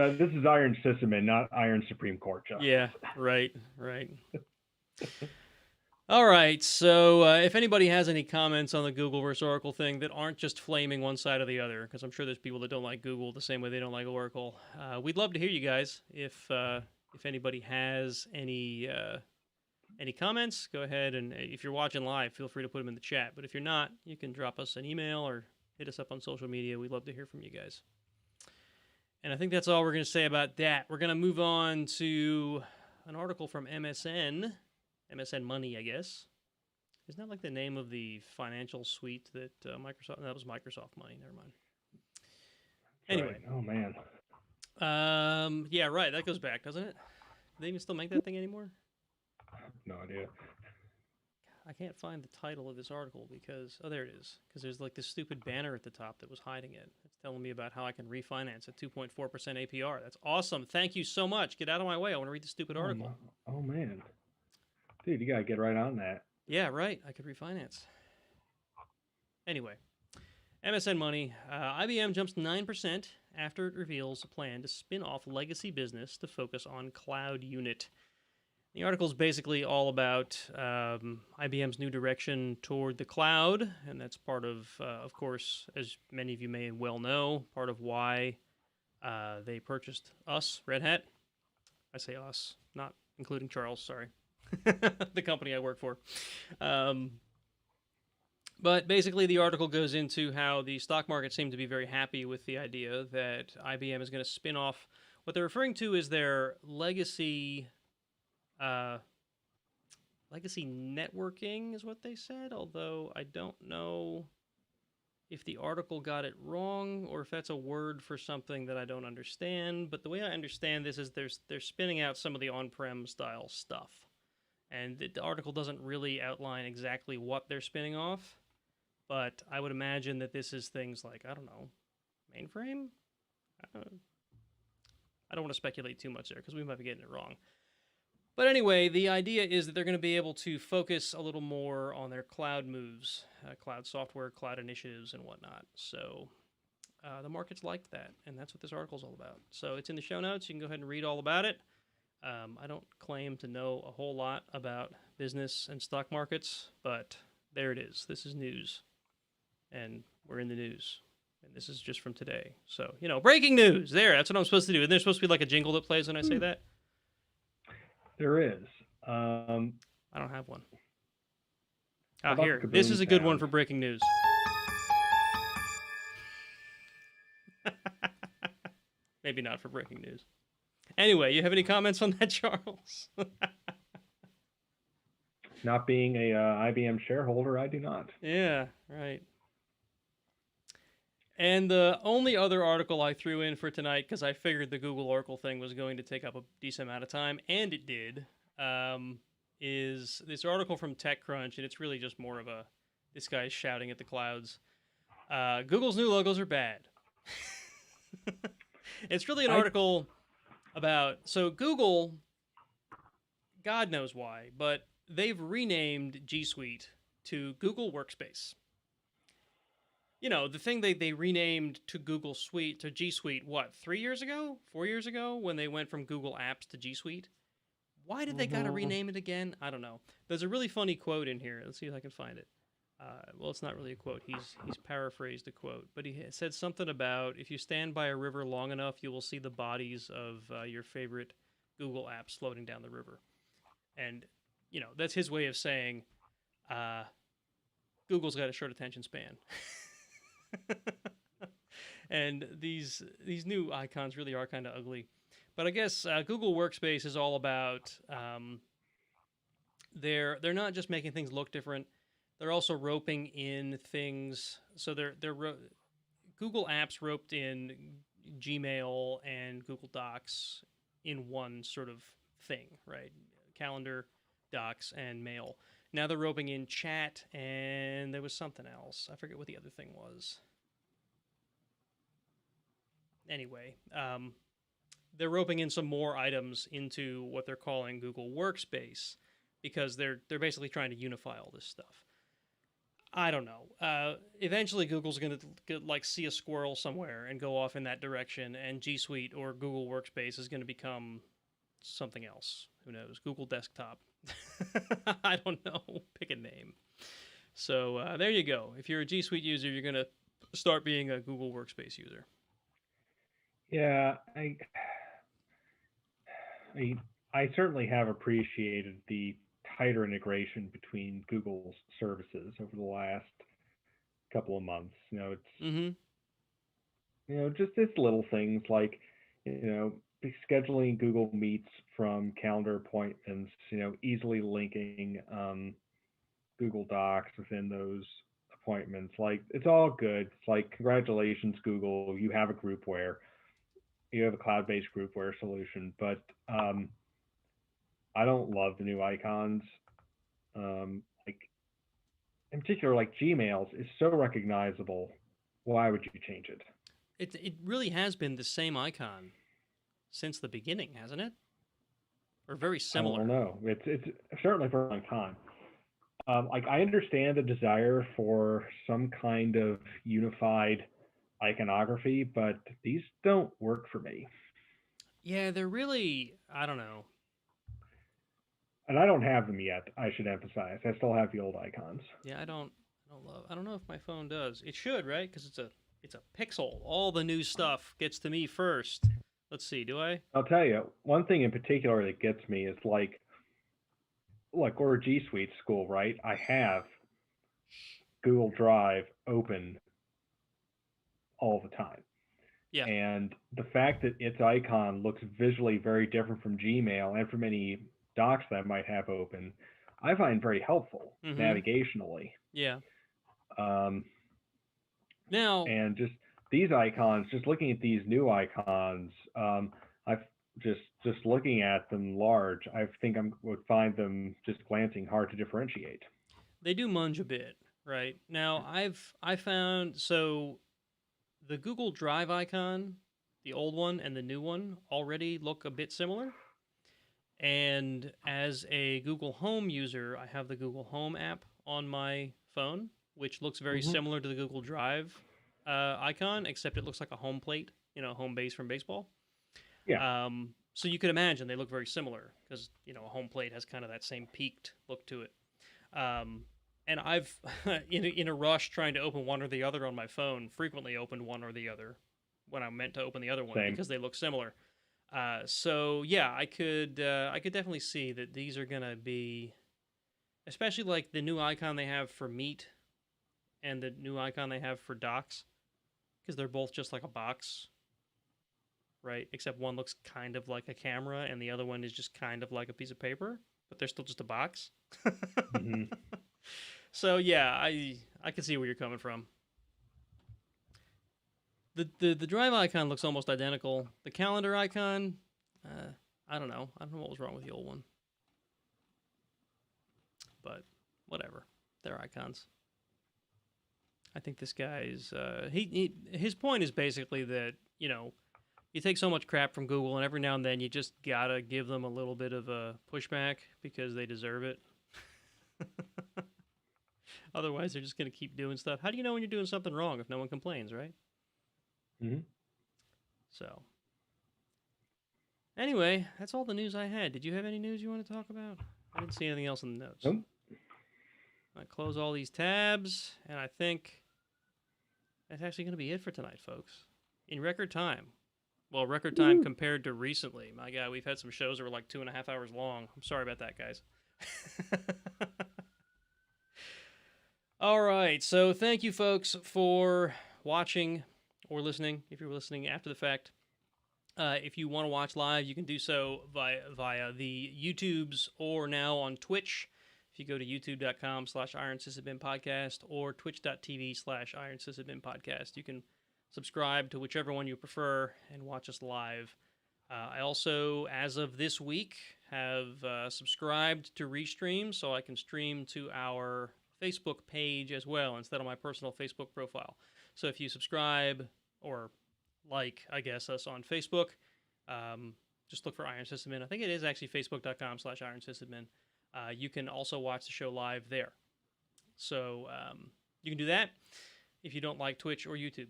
Iron Sysadmin, not Iron Supreme Court Yeah, Justice. right, right. All right. So, if anybody has any comments on the Google versus Oracle thing that aren't just flaming one side or the other, because I'm sure there's people that don't like Google the same way they don't like Oracle, we'd love to hear you guys. If anybody has any comments, go ahead, and if you're watching live, feel free to put them in the chat. But if you're not, you can drop us an email or hit us up on social media. We'd love to hear from you guys. And I think that's all we're going to say about that. We're going to move on to an article from MSN Money, I guess. Isn't that like the name of the financial suite that Microsoft? No, that was Microsoft Money. Never mind. Anyway. Right. Oh man. Yeah, right. That goes back, doesn't it? Do they even still make that thing anymore? I have no idea. I can't find the title of this article because there it is. Because there's like this stupid banner at the top that was hiding it. It's telling me about how I can refinance at 2.4% APR. That's awesome. Thank you so much. Get out of my way. I want to read the stupid article. Oh man, dude, you gotta get right on that. Yeah, right. I could refinance. Anyway, MSN Money. IBM jumps 9% after it reveals a plan to spin off legacy business to focus on cloud unit. The article is basically all about IBM's new direction toward the cloud, and that's part of course, as many of you may well know, part of why they purchased us, Red Hat. I say us, not including Charles, sorry. The company I work for. But basically, the article goes into how the stock market seemed to be very happy with the idea that IBM is going to spin off what they're referring to as their legacy networking is what they said, although I don't know if the article got it wrong or if that's a word for something that I don't understand. But the way I understand this is they're spinning out some of the on-prem style stuff. And the article doesn't really outline exactly what they're spinning off, but I would imagine that this is things like, I don't know, mainframe? I don't want to speculate too much there because we might be getting it wrong. But anyway, the idea is that they're going to be able to focus a little more on their cloud moves, cloud software, cloud initiatives, and whatnot. So the market's liked that, and that's what this article's all about. So it's in the show notes. You can go ahead and read all about it. I don't claim to know a whole lot about business and stock markets, but there it is. This is news, and we're in the news. And this is just from today. So, breaking news. There, that's what I'm supposed to do. And there's supposed to be like a jingle that plays when I say that. There is. I don't have one. How Ah, about here. the This is kaboom a good one sound? for breaking news. Maybe not for breaking news. Anyway, you have any comments on that, Charles? Not being a IBM shareholder, I do not. Yeah, right. And the only other article I threw in for tonight, because I figured the Google Oracle thing was going to take up a decent amount of time, and it did, is this article from TechCrunch, and it's really just more of a this guy's shouting at the clouds. Google's new logos are bad. It's really an article about so Google, God knows why, but they've renamed G Suite to Google Workspace. You know, the thing they renamed to Google Suite, to G Suite, what, 3 years ago? 4 years ago? When they went from Google Apps to G Suite? Why did they gotta rename it again? I don't know. There's a really funny quote in here. Let's see if I can find it. Well, it's not really a quote. He's paraphrased a quote, but he said something about if you stand by a river long enough, you will see the bodies of your favorite Google apps floating down the river. And, you know, that's his way of saying Google's got a short attention span. And these new icons really are kind of ugly. But I guess Google Workspace is all about they're not just making things look different. They're also roping in things. So Google Apps roped in Gmail and Google Docs in one sort of thing, right? Calendar, Docs, and Mail. Now they're roping in chat, and there was something else. I forget what the other thing was. Anyway, they're roping in some more items into what they're calling Google Workspace because they're basically trying to unify all this stuff. I don't know. Eventually, Google's going to like see a squirrel somewhere and go off in that direction, and G Suite or Google Workspace is going to become something else. Who knows? Google Desktop. I don't know. Pick a name. So there you go. If you're a G Suite user, you're going to start being a Google Workspace user. Yeah, I certainly have appreciated the tighter integration between Google's services over the last couple of months. You know, just this little things like, scheduling Google Meets from calendar appointments, easily linking Google Docs within those appointments. Like, it's all good. It's like, congratulations, Google, you have a cloud-based groupware solution, but I don't love the new icons. Like, in particular, like Gmail's is so recognizable. Why would you change it? It really has been the same icon since the beginning, hasn't it? Or very similar? I don't know. It's certainly for a long time. Like, I understand the desire for some kind of unified iconography, but these don't work for me. Yeah, they're really, I don't know. And I don't have them yet, I should emphasize. I still have the old icons. Yeah, I don't know if my phone does. It should, right? Because it's a Pixel. All the new stuff gets to me first. Let's see, do I? I'll tell you, one thing in particular that gets me is like, look, we're a G Suite school, right? I have Google Drive open all the time. Yeah. And the fact that its icon looks visually very different from Gmail and from any docs that I might have open, I find very helpful navigationally. Yeah. Now, and just these icons, just looking at these new icons, I've just looking at them large, I think I would find them just glancing hard to differentiate. They do munge a bit, right? Now, I found so the Google Drive icon, the old one and the new one already look a bit similar. And as a Google Home user, I have the Google Home app on my phone, which looks very similar to the Google Drive icon, except it looks like a home plate, home base from baseball. Yeah. So you could imagine they look very similar because, a home plate has kind of that same peaked look to it. And I've, in a rush trying to open one or the other on my phone, frequently opened one or the other when I meant to open the other one because they look similar. So yeah, I could definitely see that these are gonna be especially like the new icon they have for Meet and the new icon they have for Docs, because they're both just like a box, right? Except one looks kind of like a camera and the other one is just kind of like a piece of paper, but they're still just a box. Mm-hmm. So yeah, I can see where you're coming from. The drive icon looks almost identical. The calendar icon, I don't know. I don't know what was wrong with the old one, but whatever. They're icons. I think this guy's his point is basically that, you know, you take so much crap from Google and every now and then you just gotta give them a little bit of a pushback because they deserve it. Otherwise, they're just gonna keep doing stuff. How do you know when you're doing something wrong if no one complains, right? Mm-hmm. So, anyway, that's all the news I had. Did you have any news you want to talk about? I didn't see anything else in the notes. Nope. I close all these tabs, and I think that's actually going to be it for tonight, folks. In record time. Well, record time compared to recently. My God, we've had some shows that were like 2.5 hours long. I'm sorry about that, guys. All right, so thank you, folks, for watching or listening, if you're listening after the fact. If you want to watch live, you can do so via the YouTubes or now on Twitch. If you go to youtube.com/Iron Podcast or twitch.tv/Iron Podcast, you can subscribe to whichever one you prefer and watch us live. I also, as of this week, have subscribed to Restream, so I can stream to our Facebook page as well instead of my personal Facebook profile. So if you subscribe or like, I guess, us on Facebook, just look for Iron Sysadmin. I think it is actually facebook.com/Iron Sysadmin. You can also watch the show live there. So you can do that if you don't like Twitch or YouTube.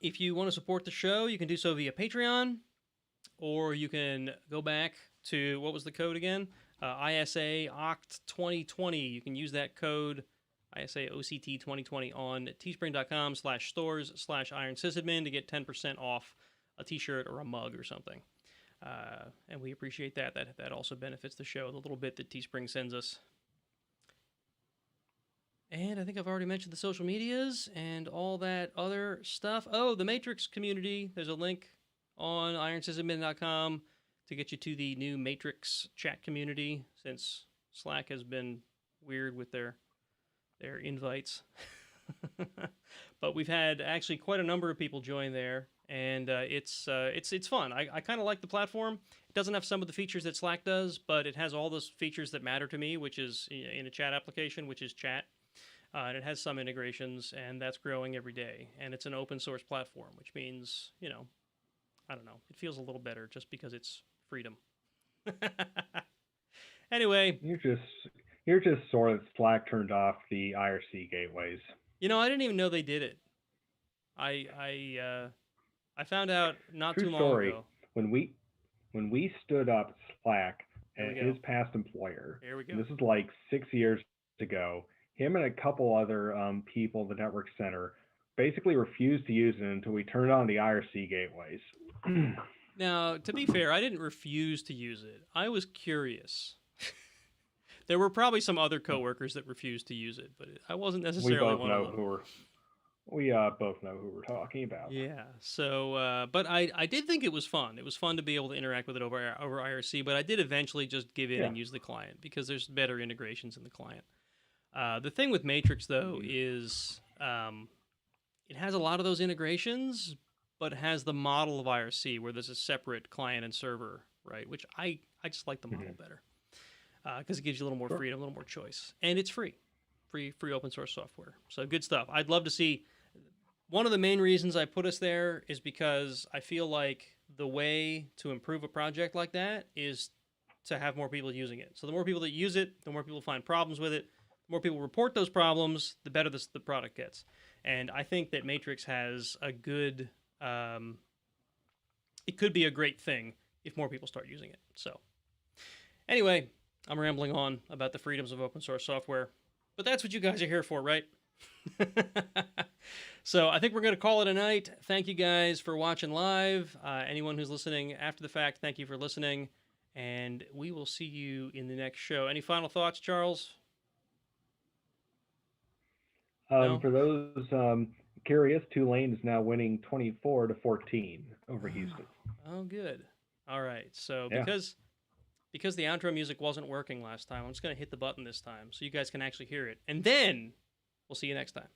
If you want to support the show, you can do so via Patreon, or you can go back to, what was the code again? ISA OCT 2020. You can use that code, ISA OCT 2020, on teespring.com/stores/Iron Sysadmin to get 10% off a t-shirt or a mug or something. And we appreciate that. That also benefits the show, the little bit that Teespring sends us. And I think I've already mentioned the social medias and all that other stuff. Oh, the Matrix community. There's a link on ironsysadmin.com to get you to the new Matrix chat community, since Slack has been weird with their invites. But we've had actually quite a number of people join there, and it's fun. I kind of like the platform. It doesn't have some of the features that Slack does, but it has all those features that matter to me, which is in a chat application, which is chat. And it has some integrations, and that's growing every day. And it's an open source platform, which means, you know, I don't know, it feels a little better just because it's freedom. Anyway, you're just sore that Slack turned off the IRC gateways. You know, I didn't even know they did it. I found out not True too long story. ago. When we stood up Slack at his past employer, Here we go. This is like 6 years ago. Him and a couple other people at the network center basically refused to use it until we turned on the IRC gateways. Now, to be fair, I didn't refuse to use it. I was curious. There were probably some other coworkers that refused to use it, but I wasn't necessarily one of them. We both know who we're talking about. Yeah. So, but I did think it was fun. It was fun to be able to interact with it over IRC, but I did eventually just give in and use the client because there's better integrations in the client. The thing with Matrix, though, is it has a lot of those integrations, but has the model of IRC where there's a separate client and server, right? Which I just like the model better because it gives you a little more freedom, a little more choice, and it's free open source software. So good stuff. I'd love to see. One of the main reasons I put us there is because I feel like the way to improve a project like that is to have more people using it. So the more people that use it, the more people find problems with it. The more people report those problems, the better the product gets. And I think that Matrix has a good, it could be a great thing if more people start using it. So anyway, I'm rambling on about the freedoms of open source software, but that's what you guys are here for, right? So I think we're going to call it a night. Thank you guys for watching live. Anyone who's listening after the fact, thank you for listening. and we will see you in the next show. Any final thoughts, Charles? No? For those curious, Tulane is now winning 24-14 over Houston. Oh, good. All right. So Yeah. because the outro music wasn't working last time, I'm just going to hit the button this time so you guys can actually hear it. And then we'll see you next time.